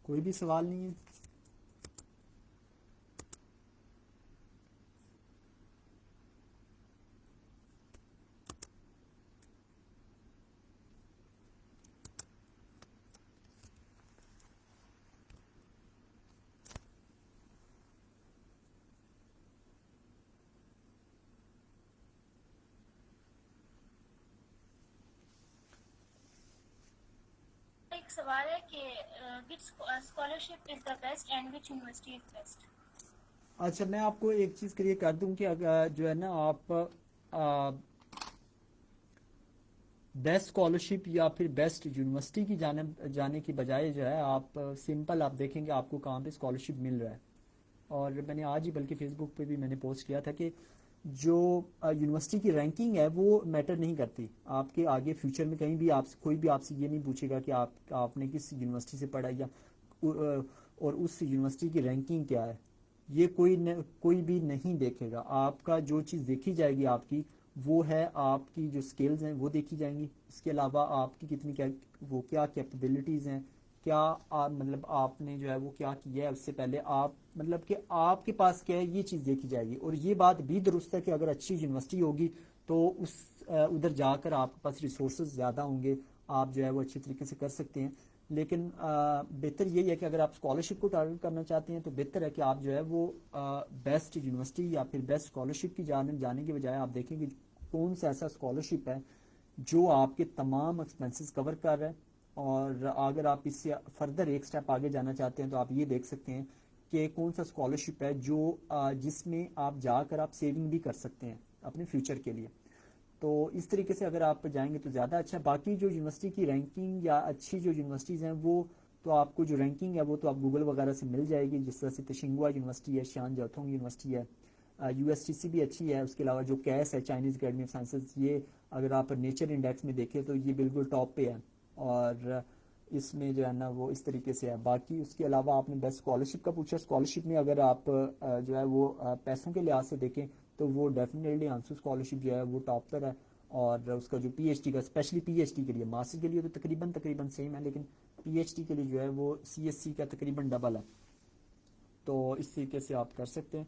کوئی بھی سوال نہیں ہے؟ ایک سوال ہے کہ which scholarship is the best and which university is best? اچھا میں آپ کو ایک چیز کلیئر کر دوں کہ اگر جو ہے نا آپ بیسٹ اسکالرشپ یا پھر بیسٹ یونیورسٹی کی جانب جانے کی بجائے جو ہے آپ سمپل آپ دیکھیں گے آپ کو کہاں پہ اسکالرشپ مل رہا ہے. اور میں نے آج ہی بلکہ فیس بک پہ بھی میں نے پوسٹ کیا تھا کہ جو یونیورسٹی کی رینکنگ ہے وہ میٹر نہیں کرتی آپ کے آگے فیوچر میں. کہیں بھی آپ کوئی بھی آپ سے یہ نہیں پوچھے گا کہ آپ نے کس یونیورسٹی سے پڑھا یا اور اس یونیورسٹی کی رینکنگ کیا ہے. یہ کوئی بھی نہیں دیکھے گا. آپ کا جو چیز دیکھی جائے گی آپ کی وہ ہے آپ کی جو سکلز ہیں وہ دیکھی جائیں گی. اس کے علاوہ آپ کی کتنی کیا کیپیبلٹیز ہیں, کیا مطلب آپ نے جو ہے وہ کیا کیا ہے اس سے پہلے, آپ مطلب کہ آپ کے پاس کیا ہے یہ چیز دیکھی جائے گی. اور یہ بات بھی درست ہے کہ اگر اچھی یونیورسٹی ہوگی تو ادھر جا کر آپ کے پاس ریسورسز زیادہ ہوں گے, آپ جو ہے وہ اچھی طریقے سے کر سکتے ہیں. لیکن بہتر یہی ہے کہ اگر آپ اسکالرشپ کو ٹارگٹ کرنا چاہتے ہیں تو بہتر ہے کہ آپ جو ہے وہ بیسٹ یونیورسٹی یا پھر بیسٹ اسکالرشپ کی جانب جانے کے بجائے آپ دیکھیں کہ کون سا ایسا اسکالرشپ ہے جو آپ کے تمام ایکسپنسز کور کر رہا ہے. اور اگر آپ اس سے فردر ایک سٹیپ آگے جانا چاہتے ہیں تو آپ یہ دیکھ سکتے ہیں کہ کون سا اسکالرشپ ہے جو جس میں آپ جا کر آپ سیونگ بھی کر سکتے ہیں اپنے فیوچر کے لیے. تو اس طریقے سے اگر آپ جائیں گے تو زیادہ اچھا ہے. باقی جو یونیورسٹی کی رینکنگ یا اچھی جو یونیورسٹیز ہیں وہ تو آپ کو جو رینکنگ ہے وہ تو آپ گوگل وغیرہ سے مل جائے گی, جس طرح سے تشنگوا یونیورسٹی ہے, شیان جاوتھونگ یونیورسٹی ہے, یو ایس ٹی سی بھی اچھی ہے. اس کے علاوہ جو کیس ہے چائنیز اکیڈمی آف سائنسز, یہ اگر آپ نیچر انڈیکس میں دیکھیں تو یہ بالکل ٹاپ پہ ہے اور اس میں جو ہے نا وہ اس طریقے سے ہے. باقی اس کے علاوہ آپ نے بیسٹ اسکالرشپ کا پوچھا, اسکالرشپ میں اگر آپ جو ہے وہ پیسوں کے لحاظ سے دیکھیں تو وہ ڈیفینیٹلی آنسو اسکالرشپ جو ہے وہ ٹاپ پر ہے. اور اس کا جو پی ایچ ڈی کا اسپیشلی پی ایچ ڈی کے لیے, ماسٹر کے لیے تو تقریباً سیم ہے, لیکن پی ایچ ڈی کے لیے جو ہے وہ سی ایس سی کا تقریباً ڈبل ہے. تو اس طریقے سے آپ کر سکتے ہیں.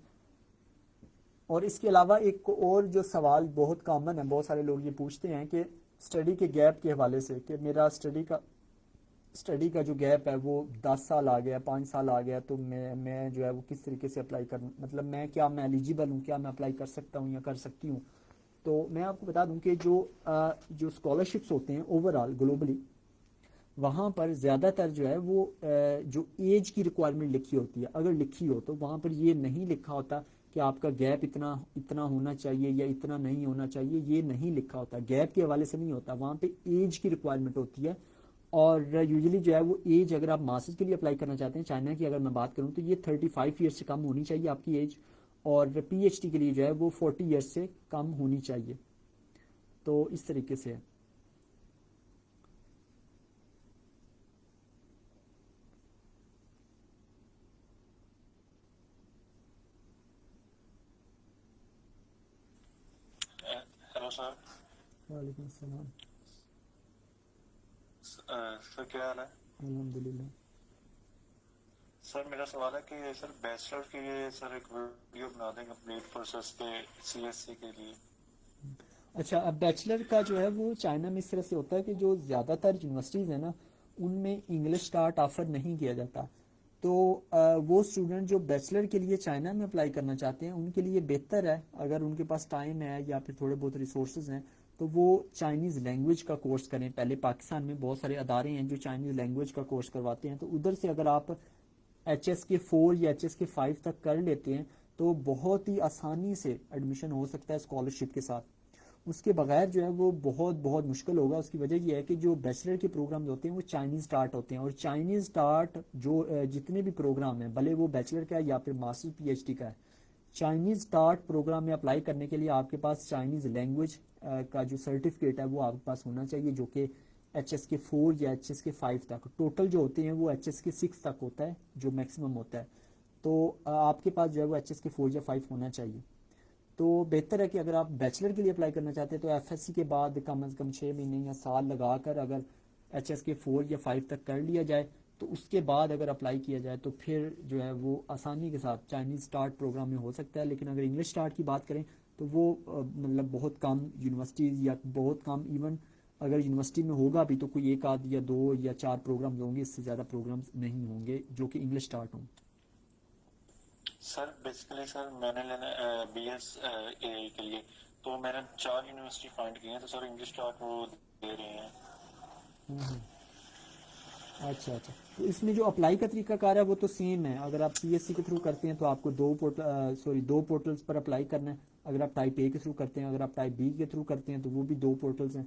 اور اس کے علاوہ ایک اور جو سوال بہت کامن ہے, بہت سارے لوگ یہ پوچھتے ہیں کہ اسٹڈی کے گیپ کے حوالے سے کہ میرا اسٹڈی کا جو گیپ ہے وہ 10 سال آ گیا, 5 سال آ گیا, تو میں جو ہے وہ کس طریقے سے اپلائی کروں, مطلب میں ایلیجیبل ہوں, کیا میں اپلائی کر سکتا ہوں یا کر سکتی ہوں. تو میں آپ کو بتا دوں کہ جو اسکالرشپس ہوتے ہیں اوور آل گلوبلی, وہاں پر زیادہ تر جو ہے وہ جو ایج کی ریکوائرمنٹ لکھی ہوتی ہے, اگر لکھی ہو تو وہاں پر یہ نہیں لکھا ہوتا کہ آپ کا گیپ اتنا ہونا چاہیے یا اتنا نہیں ہونا چاہیے, یہ نہیں لکھا ہوتا. گیپ کے حوالے سے نہیں ہوتا, وہاں پہ ایج کی ریکوائرمنٹ ہوتی ہے. اور یوزلی جو ہے وہ ایج اگر آپ ماسٹرز کے لیے اپلائی کرنا چاہتے ہیں چائنا کی اگر میں بات کروں تو یہ 35 ایئرس سے کم ہونی چاہیے آپ کی ایج, اور پی ایچ ڈی کے لیے جو ہے وہ 40 ایئرس سے کم ہونی چاہیے. تو اس طریقے سے ہے. Hello sir. وعلیکم السلام. سر کیا حال ہے؟ الحمد للہ. سر میرا سوال ہے کہ سر بیچلر کے لیے سر ایک ویڈیو بنا دیں کمپلیٹ پروسیس کے سی ایس سی کے لیے. اچھا, اب بیچلر کا جو ہے وہ چائنا میں اس طرح سے ہوتا ہے کہ جو زیادہ تر یونیورسٹیز ہیں نا ان میں انگلش اسٹارٹ آفر نہیں کیا جاتا. تو وہ اسٹوڈنٹ جو بیچلر کے لیے چائنا میں اپلائی کرنا چاہتے ہیں ان کے لیے بہتر ہے اگر ان کے پاس ٹائم ہے یا پھر تھوڑے بہت ریسورسز ہیں تو وہ چائنیز لینگویج کا کورس کریں. پہلے پاکستان میں بہت سارے ادارے ہیں جو چائنیز لینگویج کا کورس کرواتے ہیں, تو ادھر سے اگر آپ ایچ ایس کے 4 یا ایچ ایس کے 5 تک کر لیتے ہیں تو بہت ہی آسانی سے ایڈمیشن ہو سکتا ہے اسکالرشپ کے ساتھ. اس کے بغیر جو ہے وہ بہت بہت مشکل ہوگا. اس کی وجہ یہ ہے کہ جو بیچلر کے پروگرامز ہوتے ہیں وہ چائنیز اسٹارٹ ہوتے ہیں, اور چائنیز اسٹارٹ جو جتنے بھی پروگرام ہیں بھلے وہ بیچلر کا ہے یا پھر ماسٹر پی ایچ ڈی کا ہے, چائنیز اسٹارٹ پروگرام میں اپلائی کرنے کے لیے آپ کے پاس چائنیز لینگویج کا جو سرٹیفکیٹ ہے وہ آپ کے پاس ہونا چاہیے, جو کہ ایچ ایس کے 4 یا ایچ ایس کے 5 تک, ٹوٹل جو ہوتے ہیں وہ ایچ ایس کے 6 تک ہوتا ہے جو میکسیمم ہوتا ہے. تو آپ کے پاس جو ہے وہ ایچ ایس کے 4 یا 5 ہونا چاہیے. تو بہتر ہے کہ اگر آپ بیچلر کے لیے اپلائی کرنا چاہتے ہیں تو ایف ایس سی کے بعد کم از کم 6 مہینے یا سال لگا کر اگر ایچ ایس کے 4 یا 5 تک کر لیا جائے تو اس کے بعد اگر اپلائی کیا جائے تو پھر جو ہے وہ آسانی کے ساتھ چائنیز اسٹارٹ پروگرام میں ہو سکتا ہے. لیکن اگر انگلش اسٹارٹ کی بات کریں تو وہ مطلب بہت کم یونیورسٹیز یا بہت کم, ایون اگر یونیورسٹی میں ہوگا بھی تو کوئی 1 آدھ یا 2 یا 4 پروگرامز ہوں گے, اس سے زیادہ پروگرامز نہیں ہوں گے جو کہ انگلش اسٹارٹ ہوں. سر بیسیکلی سر میں نے لینا بی ایس اے آئی کے لیے, تو میں نے 4 یونیورسٹی فائنڈ کی ہیں, تو سر انگلش اسٹارٹ وہ دے رہے ہیں. اچھا اچھا, تو اس میں جو اپلائی کا طریقہ کار ہے وہ تو سیم ہے. اگر آپ سی ایس سی کے تھرو کرتے ہیں تو آپ کو 2 پورٹلز پر اپلائی کرنا ہے. اگر آپ ٹائپ اے کے تھرو کرتے ہیں, اگر آپ ٹائپ بی کے تھرو کرتے ہیں تو وہ بھی 2 پورٹلز ہیں.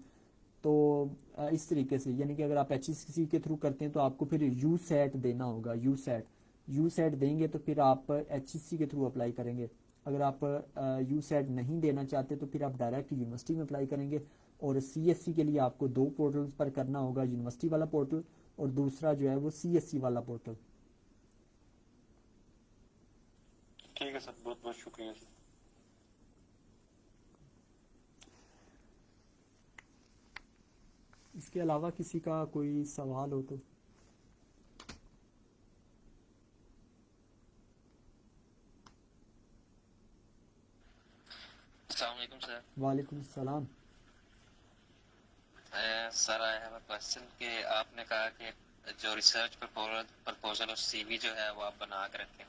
تو اس طریقے سے یعنی کہ اگر آپ ایچ ایس سی کے تھرو کرتے ہیں تو آپ کو پھر یو سیٹ دینا ہوگا. یو سیٹ دیں گے تو پھر آپ ایچ ایس سی کے تھرو اپلائی کریں گے. اگر آپ یو سیٹ نہیں دینا چاہتے تو پھر آپ ڈائریکٹ یونیورسٹی میں اپلائی کریں گے. اور سی ایس سی کے لیے آپ کو 2 پورٹلز پر کرنا ہوگا, یونیورسٹی والا پورٹل اور دوسرا جو ہے وہ سی ایس سی والا پورٹل. ٹھیک ہے سر, بہت بہت شکریہ سر. اس کے علاوہ کسی کا کوئی سوال ہو تو. السلام علیکم سر. وعلیکم السلام. سر آئی ہیو اے کوشچن کہ آپ نے کہا کہ جو ریسرچ پرپوزل اور سی وی جو ہے وہ آپ بنا کے رکھیں,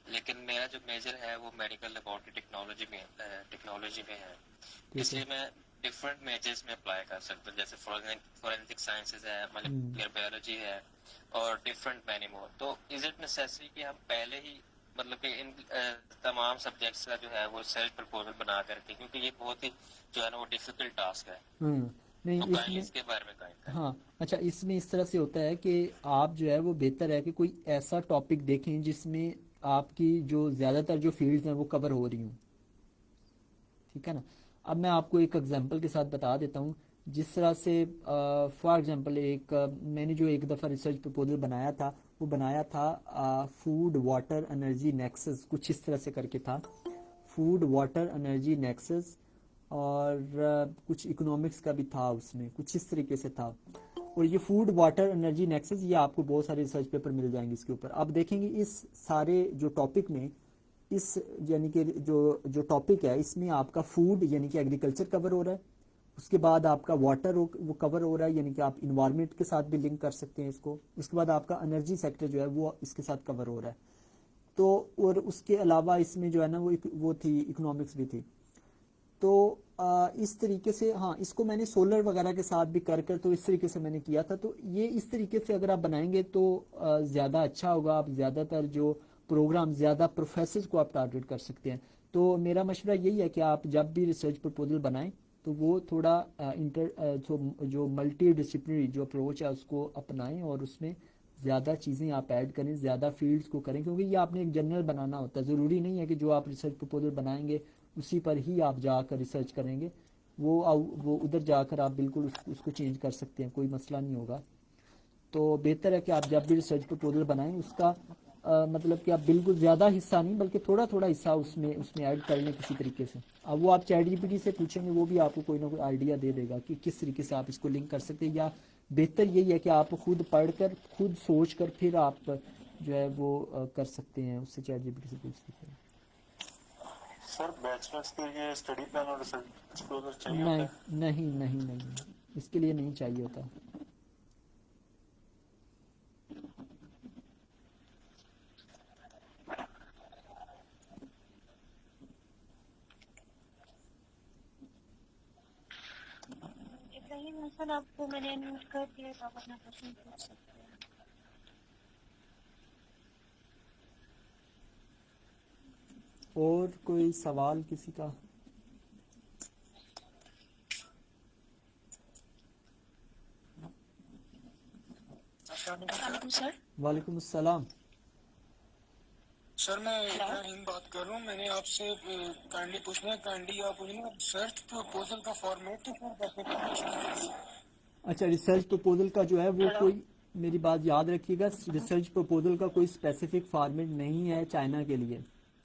لیکن میرا جو میجر ہے وہ میڈیکل لیبورٹری ٹیکنالوجی میں ہے, اس لیے میں ڈفرینٹ میجرز میں اپلائی کر سکتا ہوں, جیسے فورینسک سائنسز ہے, مالیکولر بایولوجی ہے اور ڈفرینٹ مینی مور. تو از اٹ نیسیسری کہ ہم پہلے ہی مطلب کہ ان تمام سبجیکٹس کا جو ہے وہ ریسرچ پرپوزل بنا کر کے, کیونکہ یہ بہت ہی جو ہے نا وہ ڈیفیکلٹ ٹاسک ہے, نہیں تو اس کہیں میں اس کے بارے میں کہیں. ہاں اچھا, اس میں اس طرح سے ہوتا ہے کہ آپ جو ہے وہ بہتر ہے کہ کوئی ایسا ٹاپک دیکھیں جس میں آپ کی جو زیادہ تر جو فیلڈز ہیں وہ کور ہو رہی ہوں. ٹھیک ہے نا. اب میں آپ کو ایک ایگزامپل کے ساتھ بتا دیتا ہوں. جس طرح سے فار ایگزامپل میں نے جو ایک دفعہ ریسرچ پرپوزل بنایا تھا وہ بنایا تھا فوڈ واٹر انرجی نیکسس, کچھ اس طرح سے کر کے تھا, فوڈ واٹر انرجی نیکسس, اور کچھ اکنامکس کا بھی تھا اس میں, کچھ اس طریقے سے تھا. اور یہ فوڈ واٹر انرجی نیکسس یہ آپ کو بہت سارے ریسرچ پیپر مل جائیں گے اس کے اوپر. آپ دیکھیں گے اس سارے جو ٹاپک میں اس یعنی کہ جو ٹاپک ہے اس میں آپ کا فوڈ یعنی کہ ایگریکلچر کور ہو رہا ہے, اس کے بعد آپ کا واٹر وہ کور ہو رہا ہے یعنی کہ آپ انوائرمنٹ کے ساتھ بھی لنک کر سکتے ہیں اس کو, اس کے بعد آپ کا انرجی سیکٹر جو ہے وہ اس کے ساتھ کور ہو رہا ہے. تو اور اس کے علاوہ اس میں جو ہے نا وہ تھی اکنامکس بھی تھی. تو اس طریقے سے ہاں اس کو میں نے سولر وغیرہ کے ساتھ بھی کر تو اس طریقے سے میں نے کیا تھا. تو یہ اس طریقے سے اگر آپ بنائیں گے تو زیادہ اچھا ہوگا. آپ زیادہ تر جو پروگرام زیادہ پروفیسرز کو آپ ٹارگیٹ کر سکتے ہیں. تو میرا مشورہ یہی ہے کہ آپ جب بھی ریسرچ پرپوزل بنائیں تو وہ تھوڑا جو ملٹی ڈسپلنری جو اپروچ ہے اس کو اپنائیں اور اس میں زیادہ چیزیں آپ ایڈ کریں, زیادہ فیلڈز کو کریں, کیونکہ یہ آپ نے ایک جنرل بنانا ہوتا ہے. ضروری نہیں ہے کہ جو آپ ریسرچ پروپوزل بنائیں گے اسی پر ہی آپ جا کر ریسرچ کریں گے. وہ ادھر جا کر آپ بالکل اس کو چینج کر سکتے ہیں, کوئی مسئلہ نہیں ہوگا. تو بہتر ہے کہ آپ جب بھی ریسرچ پروپوزل بنائیں اس کا مطلب کہ آپ بالکل زیادہ حصہ نہیں بلکہ تھوڑا تھوڑا حصہ اس میں ایڈ کر لیں کسی طریقے سے. اب وہ آپ چیٹ جی پی ٹی سے پوچھیں گے, وہ بھی آپ کو کوئی نہ کوئی آئیڈیا دے دے گا کہ کس طریقے سے آپ اس کو لنک کر سکتے ہیں. یا بہتر یہی ہے کہ آپ خود پڑھ کر خود سوچ کر پھر آپ جو ہے وہ کر سکتے ہیں, اس سے چیٹ جی پی ٹی سے پوچھ سکتے ہیں. سر بیچلرس کے لیے اسٹڈی پلان اور ریسرچ پروپوزل چاہیے ہوتا نہیں ہے؟ نہیں نہیں نہیں, اس کے لیے نہیں چاہیے ہوتا. ابراہیم حسن آپ کو میں نے انمیوٹ کر دیا, تو آپ اپنا کوشچن پوچھ سکتے ہیں. اور کوئی سوال کسی کا؟ السلام علیکم سر. وعلیکم السلام. سر میں ابراہیم بات کر رہا ہوں. میں نے آپ سے کائنڈلی پوچھنا ہے, کائنڈلی آپ مجھے ریسرچ پروپوزل کا فارمیٹ تو اچھا, ریسرچ پروپوزل کا جو ہے وہ کوئی, میری بات یاد رکھیے گا, ریسرچ پروپوزل کا کوئی اسپیسیفک فارمیٹ نہیں ہے چائنا کے لیے.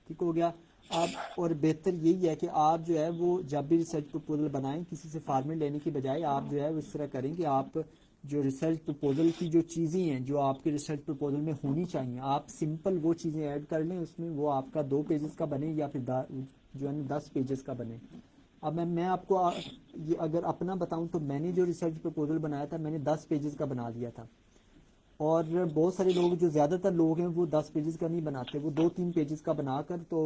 ٹھیک ہو گیا آپ. اور بہتر یہی ہے کہ آپ جو ہے وہ جب بھی ریسرچ پروپوزل بنائیں کسی سے فارمیٹ لینے کی بجائے آپ جو ہے اس طرح کریں کہ آپ جو ریسرچ پروپوزل کی جو چیزیں ہیں جو آپ کے ریسرچ پروپوزل میں ہونی چاہیے آپ سمپل وہ چیزیں ایڈ کر لیں اس میں, وہ آپ کا 2 پیجز کا بنے یا پھر جو ہے 10 پیجز کا بنے. اب میں آپ کو یہ اگر اپنا بتاؤں تو میں نے جو ریسرچ پروپوزل بنایا تھا میں نے 10 پیجز کا بنا دیا تھا. اور بہت سارے لوگ جو زیادہ تر لوگ ہیں وہ 10 پیجز کا نہیں بناتے, وہ 2-3 پیجز کا بنا کر تو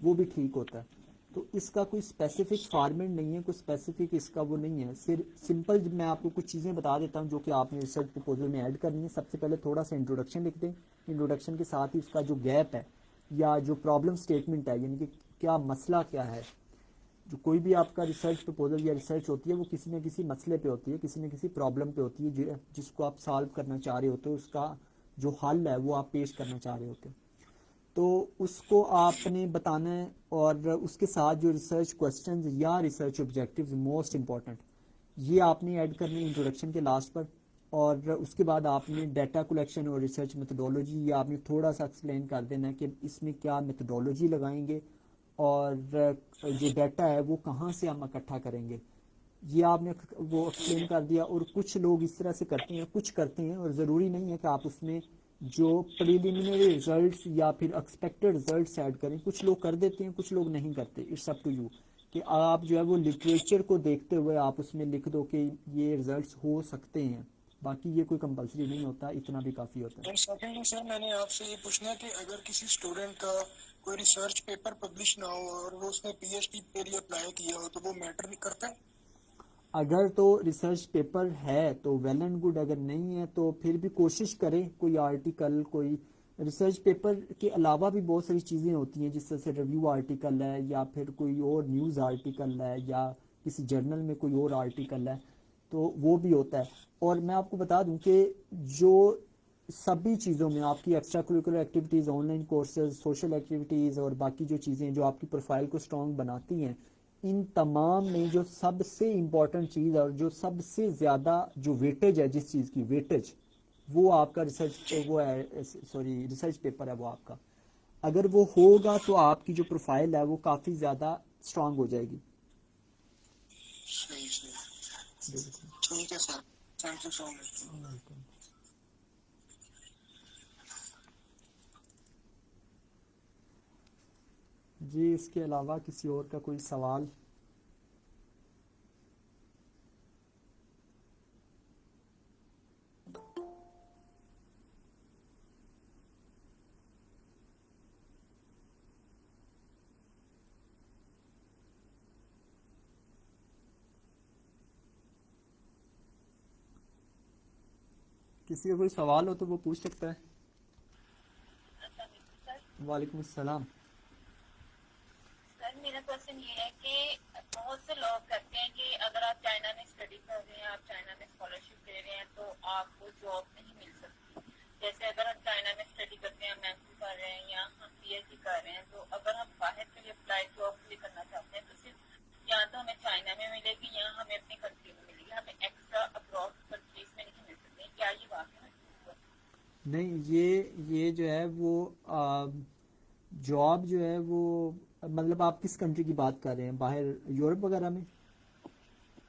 وہ بھی ٹھیک ہوتا ہے. تو اس کا کوئی اسپیسیفک فارمیٹ نہیں ہے, کوئی اسپیسیفک اس کا وہ نہیں ہے. صرف سمپل میں آپ کو کچھ چیزیں بتا دیتا ہوں جو کہ آپ نے ریسرچ پروپوزل میں ایڈ کرنی ہے. سب سے پہلے تھوڑا سا انٹروڈکشن لکھ دیں, انٹروڈکشن کے ساتھ ہی اس کا جو گیپ ہے یا جو پرابلم اسٹیٹمنٹ ہے, یعنی کہ کیا مسئلہ کیا ہے. جو کوئی بھی آپ کا ریسرچ پروپوزل یا ریسرچ ہوتی ہے وہ کسی نہ کسی مسئلے پہ ہوتی ہے, کسی نہ کسی پرابلم پہ ہوتی ہے جس کو آپ سالو کرنا چاہ رہے ہوتے ہو, اس کا جو حل ہے وہ آپ پیش کرنا چاہ رہے ہوتے ہیں. تو اس کو آپ نے بتانا ہے. اور اس کے ساتھ جو ریسرچ کوسچنز یا ریسرچ آبجیکٹیوز موسٹ امپورٹنٹ یہ آپ نے ایڈ کرنے انٹروڈکشن کے لاسٹ پر. اور اس کے بعد آپ نے ڈیٹا کلیکشن اور ریسرچ میتھڈولوجی یہ آپ نے تھوڑا سا ایکسپلین کر دینا ہے کہ اس میں کیا میتھڈولوجی لگائیں گے اور جو ڈیٹا ہے وہ کہاں سے ہم اکٹھا کریں گے, یہ آپ نے وہ ایکسپلین کر دیا. اور کچھ لوگ اس طرح سے کرتے ہیں, کچھ کرتے ہیں, اور ضروری نہیں ہے کہ آپ اس میں جو پریلیمنری ریزلٹس یا پھر ایکسپیکٹڈ ریزلٹس ایڈ کریں. کچھ لوگ کر دیتے ہیں, کچھ لوگ نہیں کرتے. اٹس اپ ٹو یو کہ آپ جو ہے وہ لٹریچر کو دیکھتے ہوئے آپ اس میں لکھ دو کہ یہ ریزلٹس ہو سکتے ہیں. باقی یہ کوئی کمپلسری نہیں ہوتا, اتنا بھی کافی ہوتا ہے. سیکنڈلی سر میں نے آپ سے یہ پوچھنا ہے کہ اگر کسی اسٹوڈنٹ کا کوئی ریسرچ پیپر پبلش نہ ہو اور وہ اس نے پی ایچ ڈی کے لیے اپلائی کیا ہو تو وہ میٹر نہیں کرتا ہے؟ اگر تو ریسرچ پیپر ہے تو ویل اینڈ گڈ, اگر نہیں ہے تو پھر بھی کوشش کریں کوئی آرٹیکل, کوئی ریسرچ پیپر کے علاوہ بھی بہت ساری چیزیں ہوتی ہیں جس طرح سے ریویو آرٹیکل ہے یا پھر کوئی اور نیوز آرٹیکل ہے یا کسی جرنل میں کوئی اور آرٹیکل ہے تو وہ بھی ہوتا ہے. اور میں آپ کو بتا دوں کہ جو سبھی چیزوں میں آپ کی extra curricular activities, on line courses, social activities اور باقی جو چیزیں جو آپ کی پروفائل کو اسٹرانگ بناتی ہیں, ان تمام میں جو سب سے امپورٹنٹ چیز اور جو سب سے زیادہ جو ویٹیج ہے جس چیز کی ویٹیج وہ آپ کا ریسرچ پیپر ہے. وہ آپ کا اگر وہ ہوگا تو آپ کی جو پروفائل ہے وہ کافی زیادہ اسٹرانگ ہو جائے گی. صحیح صحیح, ٹھیک ہے سر, تھینک یو سو مچ. جی, اس کے علاوہ کسی اور کا کوئی سوال؟ کسی کا کوئی سوال ہو تو وہ پوچھ سکتا ہے. وعلیکم السلام. سر میرا کوشچن یہ ہے کہ بہت سے لوگ کہتے ہیں کہ اگر آپ چائنا میں اسٹڈی کر رہے ہیں, آپ چائنا میں اسکالرشپ لے رہے ہیں تو آپ کو جاب نہیں مل سکتی. جیسے اگر ہم چائنا میں اسٹڈی کرتے ہیں, ہم ایم سی کر رہے ہیں یا ہم پی ایچ ڈی کر رہے ہیں, تو اگر ہم باہر کے لیے اپلائی جاب کے لیے کرنا چاہتے ہیں تو صرف یا تو ہمیں چائنا میں ملے گی یا ہمیں اپنی کنٹری میں ملے گی, ہمیں ایکسٹرا ابراڈ کنٹریز میں نہیں مل سکتی. کیا یہ واقعہ ہے؟ نہیں, یہ جو ہے وہ جاب جو ہے وہ مطلب آپ کس کنٹری کی بات کر رہے ہیں؟ باہر یورپ وغیرہ میں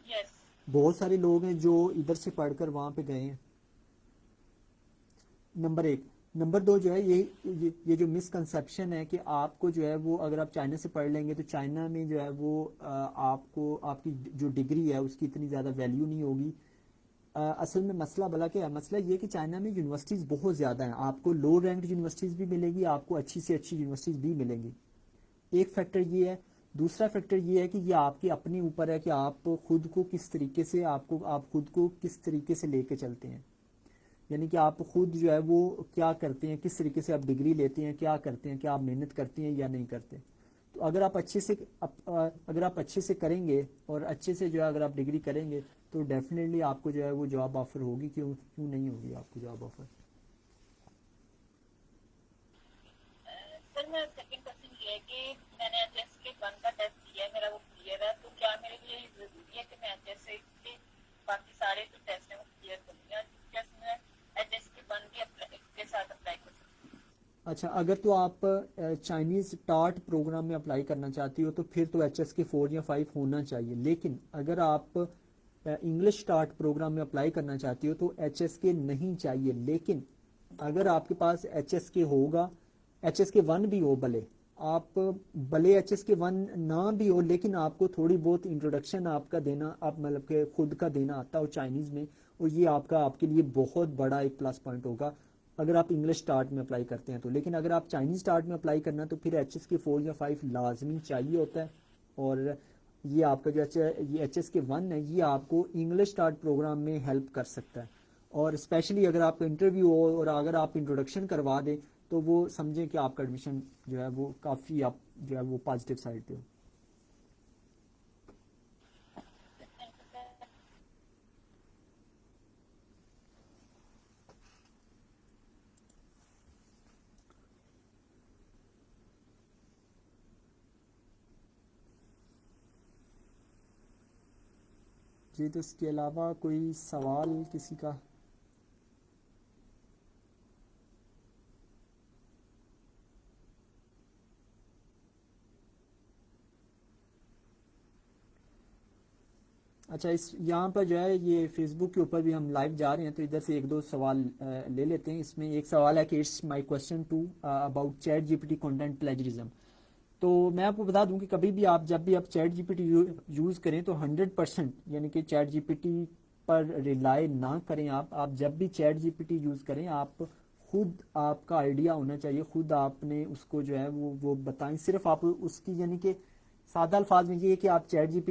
یس. بہت سارے لوگ ہیں جو ادھر سے پڑھ کر وہاں پہ گئے ہیں. نمبر ایک. نمبر دو جو ہے یہ جو مسکنسیپشن ہے کہ آپ کو جو ہے وہ اگر آپ چائنا سے پڑھ لیں گے تو چائنا میں جو ہے وہ آپ کو آپ کی جو ڈگری ہے اس کی اتنی زیادہ ویلیو نہیں ہوگی. اصل میں مسئلہ بلا کیا ہے؟ مسئلہ یہ کہ چائنا میں یونیورسٹیز بہت زیادہ ہیں. آپ کو لو رینکڈ یونیورسٹیز بھی ملے گی, آپ کو اچھی سے اچھی یونیورسٹیز بھی ملیں گی. ایک فیکٹر یہ ہے. دوسرا فیکٹر یہ ہے کہ یہ آپ کے اپنے اوپر ہے کہ آپ خود کو کس طریقے سے آپ خود کو کس طریقے سے لے کے چلتے ہیں. یعنی کہ آپ خود جو ہے وہ کیا کرتے ہیں, کس طریقے سے آپ ڈگری لیتے ہیں, کیا کرتے ہیں, کیا آپ محنت کرتے ہیں یا نہیں کرتے. تو اگر آپ اچھے سے کریں گے اور اچھے سے جو ہے اگر آپ ڈگری کریں گے تو ڈیفینیٹلی آپ کو جو ہے وہ جاب آفر ہوگی. کیوں نہیں ہوگی آپ کو جاب آفر؟ سر میرا سیکنڈ کوشچن یہ ہے کہ میں نے ایچ ایس کے 1 کا ٹیسٹ دیا ہے, میرا وہ کلیئر ہے, تو کیا میرے لیے ضروری ہے کہ میں ایچ ایس کے باقی سارے جو ٹیسٹ ہیں وہ کلیئر کروں یا جسٹ میں ایچ ایس کے 1 کے ساتھ اپلائی کر سکتی ہوں؟ اچھا, اگر تو آپ چائنیز ٹارٹ پروگرام میں اپلائی کرنا چاہتی ہو تو پھر تو ایچ ایس کے 4 یا 5 ہونا چاہیے. لیکن اگر آپ انگلش ٹارٹ پروگرام میں اپلائی کرنا چاہتی ہو تو ایچ ایس کے نہیں چاہیے. لیکن اگر آپ کے پاس ایچ ایس کے ہوگا, ایچ ایس کے 1 بھی ہو, بھلے ایچ ایس کے 1 نہ بھی ہو, لیکن آپ کو تھوڑی بہت انٹروڈکشن آپ کا دینا, آپ مطلب کہ خود کا دینا آتا ہو چائنیز میں, اور یہ آپ کے لیے بہت بڑا ایک پلس پوائنٹ ہوگا اگر آپ انگلش ٹارٹ میں اپلائی کرتے ہیں تو. لیکن اگر آپ چائنیز ٹارٹ میں اپلائی کرنا تو پھر ایچ ایس کے 4 یا 5 لازمی چاہیے ہوتا ہے. اور یہ آپ کا جو یہ ایچ ایس کے 1 ہے یہ آپ کو انگلش ٹارٹ پروگرام میں ہیلپ کر سکتا ہے. اور اسپیشلی اگر آپ کا انٹرویو ہو اور اگر آپ انٹروڈکشن کروا دیں تو وہ سمجھیں کہ آپ کا ایڈمیشن جو ہے وہ کافی آپ جو ہے وہ پازیٹیو سائڈ پہ ہو. Thank you sir. جی, تو اس کے علاوہ کوئی سوال کسی کا؟ اچھا, یہاں پر جو ہے یہ فیس بک کے اوپر بھی ہم لائیو جا رہے ہیں تو ادھر سے ایک دو سوال لے لیتے ہیں. اس میں ایک سوال ہے کہ it's my question two about chat G P T content plagiarism. تو میں آپ کو بتا دوں کہ کبھی بھی جب بھی آپ chat G P T use کریں تو 100% یعنی کہ چیٹ جی پی ٹی پر ریلائی نہ کریں. آپ جب بھی chat G P T use کریں آپ خود آپ کا آئیڈیا ہونا چاہیے, خود آپ نے اس کو جو ہے وہ بتائیں. صرف آپ اس کی یعنی کہ سادہ الفاظ میں یہ ہے کہ آپ چیٹ جی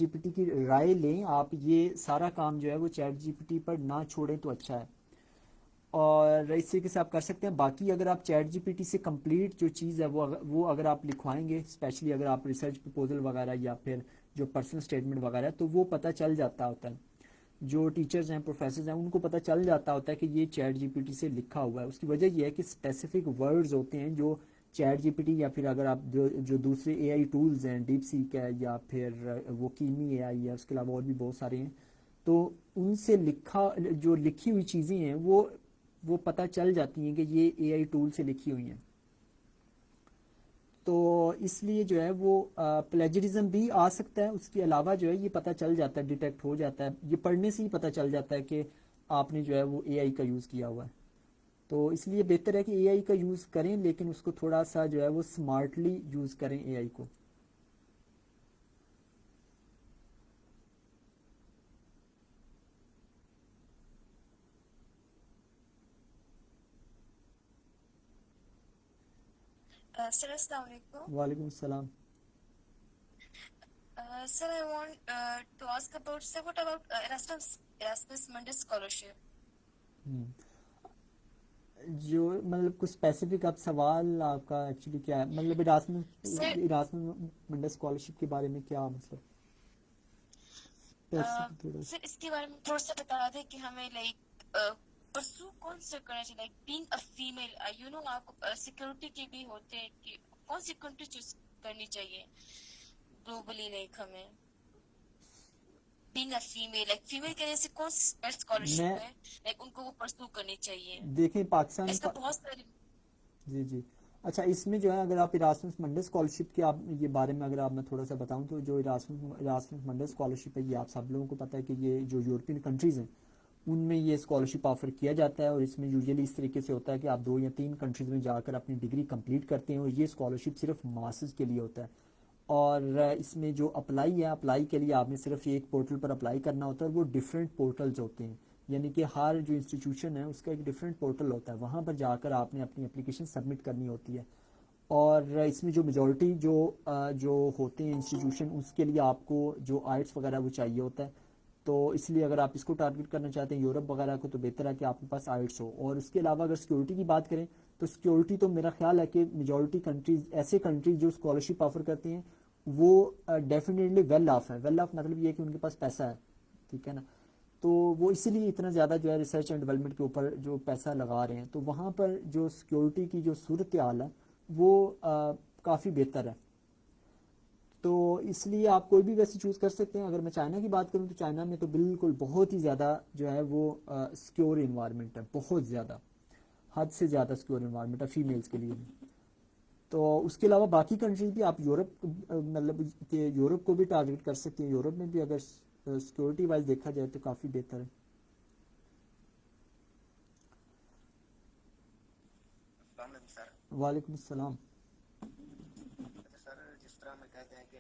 پی ٹی کی رائے لیں. آپ یہ سارا کام جو ہے وہ چیٹ جی پی ٹی پر نہ چھوڑیں تو اچھا ہے. اور اس طریقے سے آپ کر سکتے ہیں. باقی اگر آپ چیٹ جی پی ٹی سے کمپلیٹ جو چیز ہے وہ اگر آپ لکھوائیں گے, اسپیشلی اگر آپ ریسرچ پرپوزل وغیرہ یا پھر جو پرسنل اسٹیٹمنٹ وغیرہ, تو وہ پتہ چل جاتا ہوتا ہے. جو ٹیچرز ہیں, پروفیسرز ہیں, ان کو پتہ چل جاتا ہوتا ہے کہ یہ چیٹ جی پی ٹی سے لکھا ہوا ہے. اس کی وجہ یہ ہے کہ اسپیسیفک ورڈز ہوتے ہیں جو چیٹ جی پی ٹی یا پھر اگر آپ جو دوسرے اے آئی ٹولز ہیں, ڈیپ سیک ہے یا پھر وہ کیمی اے آئی ہے, اس کے علاوہ اور بھی بہت سارے ہیں, تو ان سے جو لکھی ہوئی چیزیں ہیں وہ پتہ چل جاتی ہیں کہ یہ اے آئی ٹول سے لکھی ہوئی ہیں. تو اس لیے جو ہے وہ پلیجرزم بھی آ سکتا ہے. اس کے علاوہ جو ہے یہ پتہ چل جاتا ہے, ڈیٹیکٹ ہو جاتا ہے, یہ پڑھنے سے ہی پتہ چل جاتا ہے کہ آپ نے جو ہے وہ اے آئی کا یوز کیا ہوا ہے. تو اس لیے بہتر ہے کہ اے آئی کا یوز کریں, لیکن اس کو تھوڑا سا جو ہے وہ اسمارٹلی یوز کریں اے آئی کو. Sir, Assalamu alaikum. وعلیکم السلام. Sir, I want to ask about, sir, what about Erasmus Mundus scholarship? جو مطلب کچھ اسپیسیفک آپ سوال آپ کا ایکچولی کیا ہے، مطلب سر اراسمس منڈس اسکالرشپ کے بارے میں کیا مطلب اسپیسیفک تھوڑا سر اس کے بارے میں تھوڑا سا بتا دیں کہ ہمیں لائک پرسو کون سے کرنا چاہیے، like being a female you know آپ کو سیکورٹی کے بھی ہوتے ہیں کہ کون سی کنٹری چوز کرنی چاہیے گلوبلی، لائک ہمیں being a female, like female کے سے کون سی بیسٹ میں اسکالرشپ ہے لائک ان کو وہ پرسو کرنی چاہیے. دیکھیں پاکستان اس کا بہت ساری جی جی اچھا، اس میں جو ہے اگر آپ اراسمس منڈس اسکالرشپ کے آپ یہ بارے میں اگر آپ میں تھوڑا سا بتاؤں تو جو اراسمس منڈس اسکالرشپ ہے یہ آپ سب لوگوں کو پتہ ہے کہ یہ جو یورپین کنٹریز ہیں ان میں یہ اسکالرشپ آفر کیا جاتا ہے، اور اس میں یوزلی اس طریقے سے ہوتا ہے کہ آپ 2 یا 3 کنٹریز میں جا کر اپنی ڈگری کمپلیٹ کرتے ہیں، اور یہ اسکالرشپ صرف ماسٹرز کے لیے ہوتا ہے. اور اس میں جو اپلائی ہے، اپلائی کے لیے آپ نے صرف ایک پورٹل پر اپلائی کرنا ہوتا ہے، اور وہ ڈفرینٹ پورٹلز ہوتے ہیں، یعنی کہ ہر جو انسٹیٹیوشن ہے اس کا ایک ڈفرینٹ پورٹل ہوتا ہے، وہاں پر جا کر آپ نے اپنی اپلیکیشن سبمٹ کرنی ہوتی ہے. اور اس میں جو میجورٹی جو ہوتے ہیں انسٹیٹیوشن اس کے لیے آپ کو جو آئٹس وغیرہ وہ چاہیے ہوتا ہے، تو اس لیے اگر آپ اس کو ٹارگٹ کرنا چاہتے ہیں یورپ وغیرہ کو تو بہتر ہے کہ آپ کے پاس آئٹس ہو. اور اس کے علاوہ اگر سیکورٹی کی بات کریں تو سیکورٹی تو میرا خیال ہے کہ میجورٹی کنٹریز ایسے کنٹریز جو اسکالرشپ آفر کرتے ہیں وہ ڈیفینیٹلی ویل آف ہے. ویل آف مطلب یہ کہ ان کے پاس پیسہ ہے، ٹھیک ہے نا، تو وہ اسی لیے اتنا زیادہ جو ہے ریسرچ اینڈ ڈیولپمنٹ کے اوپر جو پیسہ لگا رہے ہیں، تو وہاں پر جو سیکورٹی کی جو صورتحال ہے وہ کافی بہتر ہے. تو اس لیے آپ کوئی بھی ویسے چوز کر سکتے ہیں. اگر میں چائنا کی بات کروں تو چائنا میں تو بالکل بہت ہی زیادہ جو ہے وہ سیکیور انوائرمنٹ ہے، بہت زیادہ، حد سے زیادہ سیکیور انوائرمنٹ ہے فیمیلز کے لیے بھی. تو اس کے علاوہ باقی کنٹریز بھی آپ یورپ مطلب کہ یورپ کو بھی ٹارگٹ کر سکتے ہیں. یورپ میں بھی اگر سیکورٹی وائز دیکھا جائے تو کافی بہتر ہے. السلام علیکم سر. وعلیکم السلام. سر جس طرح ہمیں کہتے ہیں کہ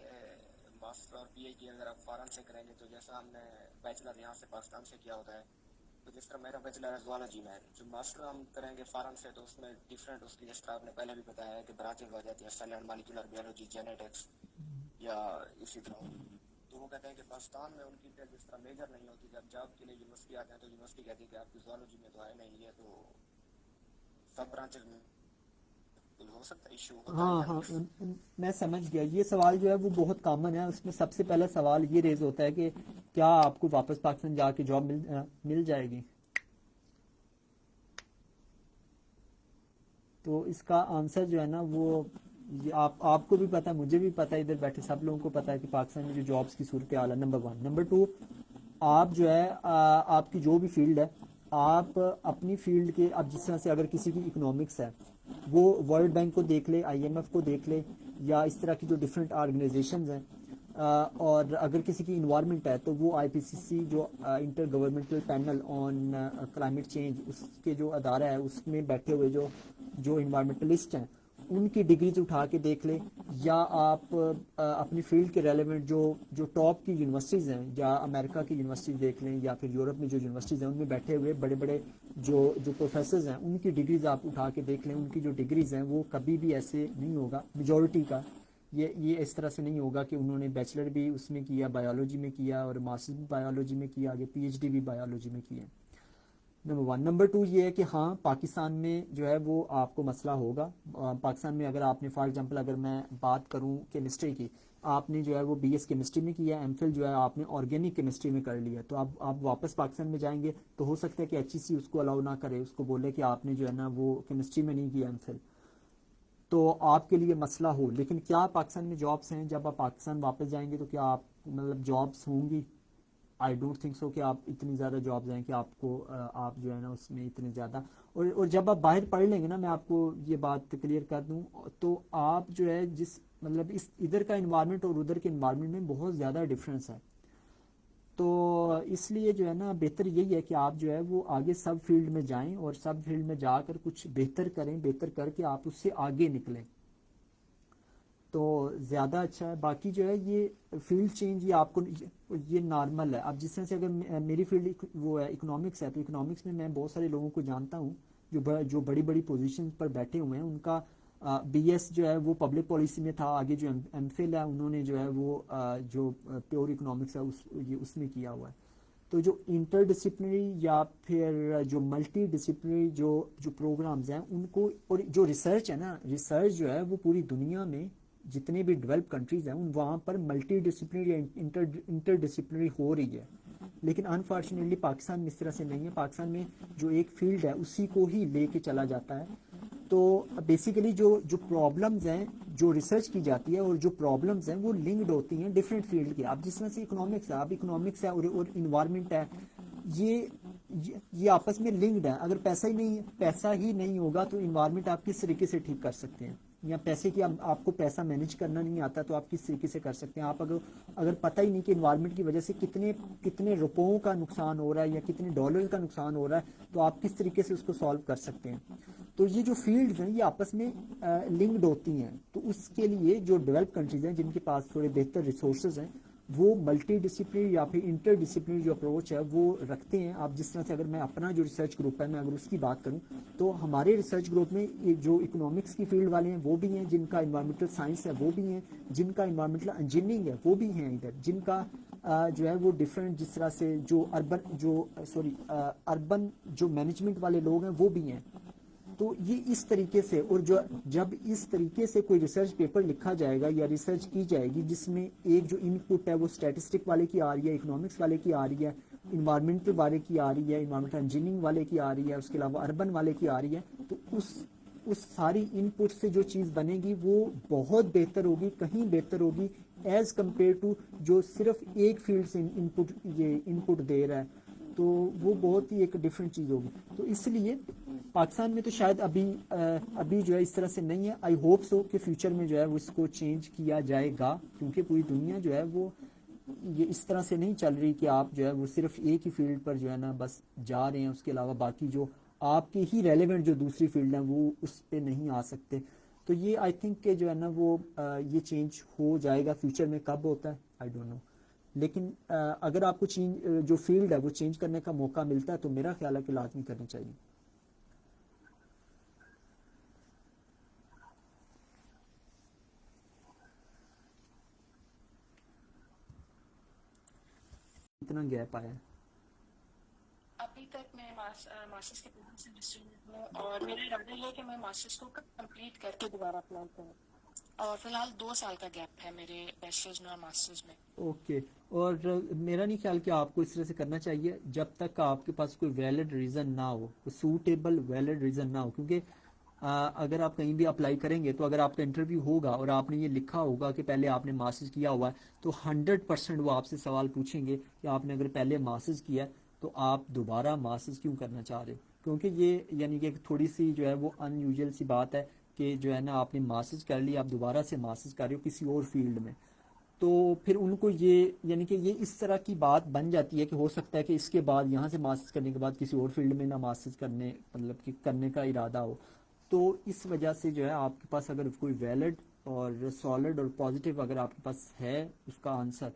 ماسٹر اور پی ایچ ڈی اگر آپ فارن سے کریں گے تو جیسا ہم نے بیچلر یہاں سے پاکستان سے کیا ہوتا ہے، تو جس طرح میرا بیچلر ہے زوالوجی میں، جو ماسٹر ہم کریں گے فارن سے تو اس میں ڈفرینٹ اس کی جس طرح آپ نے پہلے بھی بتایا ہے کہ برانچنگ ہو جاتی ہے، cell and molecular biology, genetics یا اسی طرح. تو وہ کہتے ہیں کہ پاکستان میں ان کی جس طرح میجر نہیں ہوتی، جب جاب کے لیے یونیورسٹی آتے ہیں تو یونیورسٹی کہتی ہے کہ آپ کی زوالوجی میں تو ہے نہیں، یہ تو سب برانچز میں ہو سکتا ہے ایشو ہوتا ہے ہاں یا ہاں نہیں. میں سمجھ گیا. یہ سوال جو ہے وہ بہت کامن ہے. اس میں سب سے پہلا سوال یہ ریز ہوتا ہے کہ کیا آپ کو واپس پاکستان جا کے جاب مل جائے گی. تو اس کا آنسر جو ہے نا وہ آپ کو بھی پتا ہے، مجھے بھی پتا ہے، ادھر بیٹھے سب لوگوں کو پتا ہے کہ پاکستان میں جو جابس کی صورتحال ہے، نمبر 1. نمبر 2، آپ جو ہے آپ کی جو بھی فیلڈ ہے، آپ اپنی فیلڈ کے، اب جس طرح سے اگر کسی کی اکنامکس ہے وہ ورلڈ بینک کو دیکھ لے، آئی ایم ایف کو دیکھ لے، یا اس طرح کی جو ڈفرینٹ آرگنائزیشنز ہیں، اور اگر کسی کی انوائرمنٹ ہے تو وہ آئی پی سی سی جو intergovernmental panel on climate change, اس کے جو ادارہ ہے اس میں بیٹھے ہوئے جو انوائرمنٹلسٹ ہیں ان کی ڈگریز اٹھا کے دیکھ لیں، یا آپ اپنی فیلڈ کے ریلیونٹ جو ٹاپ کی یونیورسٹیز ہیں، یا امریکہ کی یونیورسٹیز دیکھ لیں، یا پھر یورپ میں جو یونیورسٹیز ہیں ان میں بیٹھے ہوئے بڑے بڑے جو پروفیسرز ہیں ان کی ڈگریز آپ اٹھا کے دیکھ لیں. ان کی جو ڈگریز ہیں وہ کبھی بھی ایسے نہیں ہوگا میجورٹی کا، یہ اس طرح سے نہیں ہوگا کہ انہوں نے بیچلر بھی اس میں کیا، بایولوجی میں کیا، اور ماسٹر بھی بایولوجی میں کیا، آگے پی ایچ ڈی بھی بایولوجی میں کیا. نمبر 1. نمبر 2 یہ ہے کہ ہاں پاکستان میں جو ہے وہ آپ کو مسئلہ ہوگا. پاکستان میں اگر آپ نے فار ایگزامپل اگر میں بات کروں کیمسٹری کی، آپ نے جو ہے وہ بی ایس کیمسٹری میں کیا، ایم فل جو ہے آپ نے آرگینک کیمسٹری میں کر لیا، تو اب آپ واپس پاکستان میں جائیں گے تو ہو سکتا ہے کہ ایچ ای سی اس کو الاؤ نہ کرے، اس کو بولے کہ آپ نے جو ہے نا وہ کیمسٹری میں نہیں کیا ایم فل، تو آپ کے لیے مسئلہ ہو. لیکن کیا پاکستان میں جابس ہیں؟ جب آپ پاکستان واپس جائیں گے تو کیا آپ مطلب جابس ہوں گی؟ آئی ڈونٹ تھنک سو کہ آپ اتنی زیادہ جابز ہیں کہ آپ کو آپ جو ہے نا اس میں اتنے زیادہ، اور جب آپ باہر پڑھ لیں گے نا، میں آپ کو یہ بات کلیئر کر دوں، تو آپ جو ہے جس مطلب اس ادھر کا انوائرمنٹ اور ادھر کے انوائرمنٹ میں بہت زیادہ ڈفرینس ہے. تو اس لیے جو ہے نا بہتر یہی ہے کہ آپ جو ہے وہ آگے سب فیلڈ میں جائیں، اور سب فیلڈ میں جا کر کچھ بہتر کریں، بہتر کر کے آپ اس سے آگے نکلیں تو زیادہ اچھا ہے. باقی جو ہے یہ فیلڈ چینج یہ آپ کو یہ نارمل ہے. اب جس طرح سے اگر میری فیلڈ وہ ہے اکنامکس ہے، تو اکنامکس میں بہت سارے لوگوں کو جانتا ہوں جو بڑی بڑی پوزیشن پر بیٹھے ہوئے ہیں. ان کا بی ایس جو ہے وہ پبلک پالیسی میں تھا، آگے جو ایم فل ہے انہوں نے جو ہے وہ جو پیور اکنامکس ہے اس میں کیا ہوا ہے. تو جو انٹر ڈسپلنری یا پھر جو ملٹی ڈسپلنری جو پروگرامز ہیں ان کو، اور جو ریسرچ ہے نا، ریسرچ جو ہے وہ پوری دنیا میں جتنے بھی ڈیولپ کنٹریز ہیں وہاں پر ملٹی ڈسپلنری یا انٹر ڈسپلنری ہو رہی ہے. لیکن انفارچونیٹلی پاکستان میں اس طرح سے نہیں ہے. پاکستان میں جو ایک فیلڈ ہے اسی کو ہی لے کے چلا جاتا ہے. تو بیسیکلی جو پرابلمز ہیں جو ریسرچ کی جاتی ہے اور جو پرابلمز ہیں وہ لنکڈ ہوتی ہیں ڈفرینٹ فیلڈ کی. اب جس طرح سے اکنامکس ہے، اب اکنامکس ہے اور انوائرمنٹ ہے، یہ آپس میں لنکڈ ہے. اگر پیسہ ہی نہیں ہوگا تو انوائرمنٹ آپ کس طریقے سے ٹھیک کر سکتے ہیں؟ یا پیسے کی، آپ کو پیسہ مینیج کرنا نہیں آتا تو آپ کس طریقے سے کر سکتے ہیں؟ آپ اگر پتہ ہی نہیں کہ انوائرمنٹ کی وجہ سے کتنے روپوں کا نقصان ہو رہا ہے یا کتنے ڈالر کا نقصان ہو رہا ہے تو آپ کس طریقے سے اس کو سالو کر سکتے ہیں؟ تو یہ جو فیلڈز ہیں یہ آپس میں لنکڈ ہوتی ہیں. تو اس کے لیے جو ڈیولپ کنٹریز ہیں جن کے پاس تھوڑے بہتر ریسورسز ہیں وہ ملٹی ڈسپلنری یا پھر انٹر ڈسپلنری جو اپروچ ہے وہ رکھتے ہیں. آپ جس طرح سے، اگر میں اپنا جو ریسرچ گروپ ہے میں اگر اس کی بات کروں تو ہمارے ریسرچ گروپ میں جو اکنامکس کی فیلڈ والے ہیں وہ بھی ہیں، جن کا انوائرمنٹل سائنس ہے وہ بھی ہیں، جن کا انوائرمنٹل انجینئرنگ ہے وہ بھی ہیں ادھر، جن کا جو ہے وہ ڈفرینٹ، جس طرح سے جو اربن جو مینجمنٹ والے لوگ ہیں وہ بھی ہیں. تو یہ اس طریقے سے، اور جب اس طریقے سے کوئی ریسرچ پیپر لکھا جائے گا یا ریسرچ کی جائے گی جس میں ایک جو ان پٹ ہے وہ اسٹیٹسٹک والے کی آ رہی ہے، اکنامکس والے کی آ رہی ہے، انوائرمنٹل والے کی آ رہی ہے، انوائرمنٹل انجینئرنگ والے کی آ رہی ہے، اس کے علاوہ اربن والے کی آ رہی ہے، تو اس ساری ان پٹ سے جو چیز بنے گی وہ بہت بہتر ہوگی، کہیں بہتر ہوگی ایز کمپیئر ٹو جو صرف ایک فیلڈ سے ان پٹ دے رہا ہے. تو وہ بہت ہی ایک ڈفرینٹ چیز ہوگی. تو اس لیے پاکستان میں تو شاید ابھی جو ہے اس طرح سے نہیں ہے. آئی ہوپ سو کہ فیوچر میں جو ہے وہ اس کو چینج کیا جائے گا، کیونکہ پوری دنیا جو ہے وہ یہ اس طرح سے نہیں چل رہی کہ آپ جو ہے وہ صرف ایک ہی فیلڈ پر جو ہے نا بس جا رہے ہیں، اس کے علاوہ باقی جو آپ کے ہی ریلیونٹ جو دوسری فیلڈ ہیں وہ اس پہ نہیں آ سکتے. تو یہ آئی تھنک کہ جو ہے نا وہ یہ چینج ہو جائے گا. فیوچر میں کب ہوتا ہے آئی ڈونٹ نو. لیکن اگر آپ کو جو فیلڈ ہے وہ چینج کرنے کا موقع ملتا ہے تو میرا خیال ہے کہ لازمی کرنی چاہیے. اتنا گیپ آیا ہے. ابھی تک میں ماسٹرز کے پروگرام سے ڈسٹریبیوٹ ہوں اور میرا ارادہ یہ ہے کہ میں ماسٹرز کو کمپلیٹ کر کے دوبارہ اپلائی کروں. اور فی الحال 2 سال کا گیپ ہے میرے بیچلرز میں اور ماسٹرز میں. اوکے. اور میرا نہیں خیال کہ آپ کو اس طرح سے کرنا چاہیے جب تک آپ کے پاس کوئی ویلڈ ریزن نہ ہو، سوٹیبل ویلڈ ریزن نہ ہو. کیونکہ اگر آپ کہیں بھی اپلائی کریں گے تو اگر آپ کا انٹرویو ہوگا اور آپ نے یہ لکھا ہوگا کہ پہلے آپ نے ماسٹرز کیا ہوا ہے تو 100% وہ آپ سے سوال پوچھیں گے کہ آپ نے اگر پہلے ماسٹرز کیا ہے تو آپ دوبارہ ماسٹرز کیوں کرنا چاہ رہے. کیونکہ یہ یعنی کہ تھوڑی سی جو ہے وہ ان یوزول سی بات ہے کہ جو ہے نا آپ نے ماسٹرز کر لی، آپ دوبارہ سے ماسٹرز کر رہے ہو کسی اور فیلڈ میں. تو پھر ان کو یہ یعنی کہ یہ اس طرح کی بات بن جاتی ہے کہ ہو سکتا ہے کہ اس کے بعد یہاں سے ماسٹرز کرنے کے بعد کسی اور فیلڈ میں نہ ماسٹرز کرنے مطلب کہ کرنے کا ارادہ ہو. تو اس وجہ سے جو ہے آپ کے پاس اگر کوئی ویلڈ اور سالڈ اور پازیٹیو اگر آپ کے پاس ہے اس کا آنسر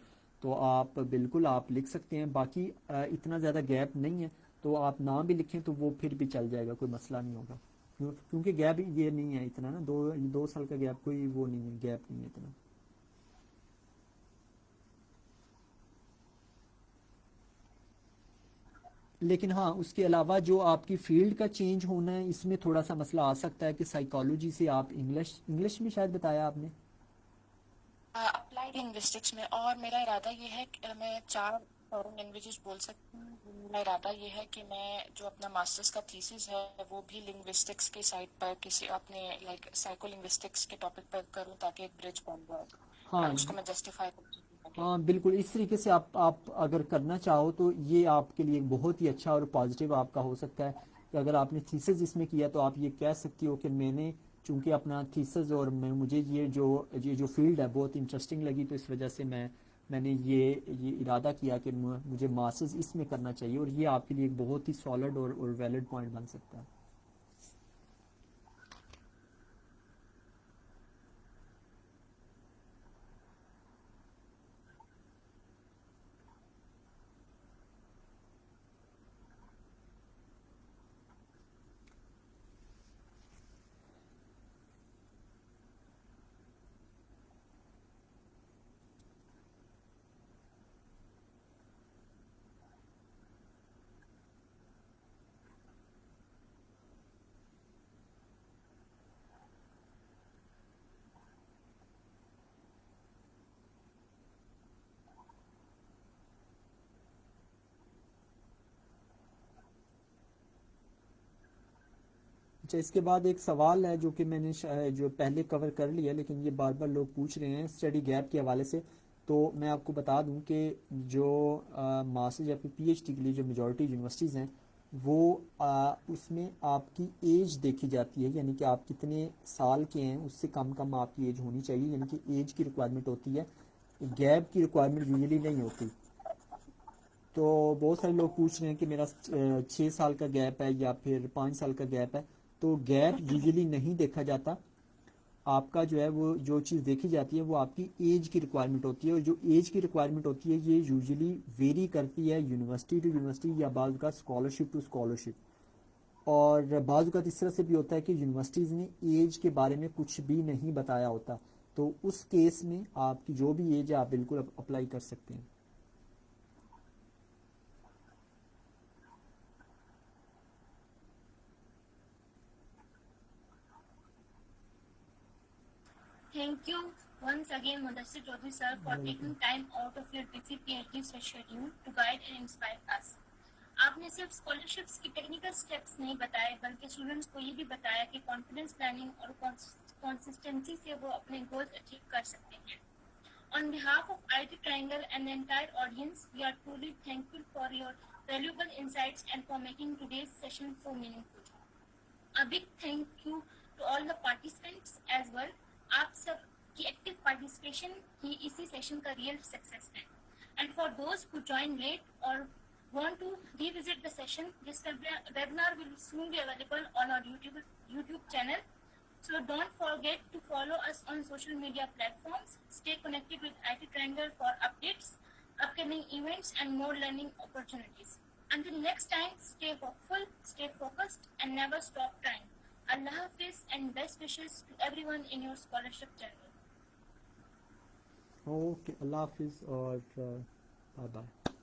تو آپ بالکل آپ لکھ سکتے ہیں. باقی اتنا زیادہ گیپ نہیں ہے تو آپ نہ بھی لکھیں تو وہ پھر بھی چل جائے گا، کوئی مسئلہ نہیں ہوگا. کیونکہ گیپ یہ نہیں ہے اتنا نا، 2 سال کا گیپ کوئی وہ نہیں ہے، گیپ نہیں ہے اتنا. لیکن ہاں اس کے علاوہ جو آپ کی فیلڈ کا چینج ہونا ہے اس میں تھوڑا سا مسئلہ آ سکتا ہے کہ سائیکالوجی سے آپ انگلش میں شاید بتایا آپ نے. اپلائیڈ لنگوسٹکس میں، اور میرا ارادہ یہ ہے کہ میں 4 فارن لینگویجز بول سکتی ہوں. میرا ارادہ یہ ہے کہ میں جو اپنا ماسٹرز کا تھیسس ہے وہ بھی لنگوسٹکس کے سائٹ پر کسی اپنے لائک سائیکو لنگوسٹکس کے ٹاپک پر کروں تاکہ ایک برج بن جائے. ہاں اس کو میں جسٹیفائی کر سکوں. ہاں بالکل اس طریقے سے آپ اگر کرنا چاہو تو یہ آپ کے لیے بہت ہی اچھا اور پازیٹیو آپ کا ہو سکتا ہے کہ اگر آپ نے تھیسس اس میں کیا تو آپ یہ کہہ سکتی ہو کہ میں نے چونکہ اپنا تھیسس اور مجھے یہ جو فیلڈ ہے بہت انٹرسٹنگ لگی تو اس وجہ سے میں نے یہ ارادہ کیا کہ مجھے ماسٹرز اس میں کرنا چاہیے. اور یہ آپ کے لیے ایک بہت ہی سالڈ اور ویلڈ پوائنٹ بن سکتا ہے. اچھا اس کے بعد ایک سوال ہے جو کہ میں نے جو پہلے کور کر لیا لیکن یہ بار بار لوگ پوچھ رہے ہیں اسٹڈی گیپ کے حوالے سے. تو میں آپ کو بتا دوں کہ جو ماسٹر یا پھر پی ایچ ڈی کے لیے جو میجورٹی یونیورسٹیز ہیں وہ اس میں آپ کی ایج دیکھی جاتی ہے, یعنی کہ آپ کتنے سال کے ہیں اس سے کم کم آپ کی ایج ہونی چاہیے, یعنی کہ ایج کی ریکوائرمنٹ ہوتی ہے, گیپ کی ریکوائرمنٹ یوزلی نہیں ہوتی. تو بہت سارے لوگ پوچھ رہے ہیں کہ میرا 6 سال کا گیپ ہے یا پھر 5 سال کا گیپ ہے. تو گیپ یوزلی نہیں دیکھا جاتا, آپ کا جو ہے وہ جو چیز دیکھی جاتی ہے وہ آپ کی ایج کی ریکوائرمنٹ ہوتی ہے, اور جو ایج کی ریکوائرمنٹ ہوتی ہے یہ یوزلی ویری کرتی ہے یونیورسٹی ٹو یونیورسٹی یا بعض کا اسکالرشپ ٹو اسکالرشپ. اور بعض اوقات اس طرح سے بھی ہوتا ہے کہ یونیورسٹیز نے ایج کے بارے میں کچھ بھی نہیں بتایا ہوتا, تو اس کیس میں آپ کی جو بھی ایج ہے آپ بالکل اپلائی کر سکتے ہیں. Thank you once again, Mudassir Chaudhary sir, for taking time out of your busy PhD schedule to guide and inspire us. آپ نے صرف اسکالرشپس کی ٹیکنیکل اسٹیپس نہیں بتائے بلکہ اسٹوڈنٹس کو یہ بھی بتایا کہ کانفیڈنس پلاننگ اور کنسسٹنسی سے وہ اپنے گولز اچیو کر سکتے ہیں. On behalf of IT Triangle and the entire audience, we are truly thankful for your valuable insights and for making today's session so meaningful. A big thank you to all the participants as well. آپ سب کی ایکٹیو پارٹیسپیشن ہی اسی سیشن کا ریئل سکسیس ہے. And for those who join late or want to revisit the session, this webinar will soon be available on our YouTube channel. So don't forget to follow us on social media platforms. Stay connected with IT Triangle for updates, upcoming events and more learning opportunities. Until next time, stay hopeful, stay focused and never stop trying. Allah Hafiz and best wishes to everyone in your scholarship journey. Okay, اللہ حافظ اور بائے بائے.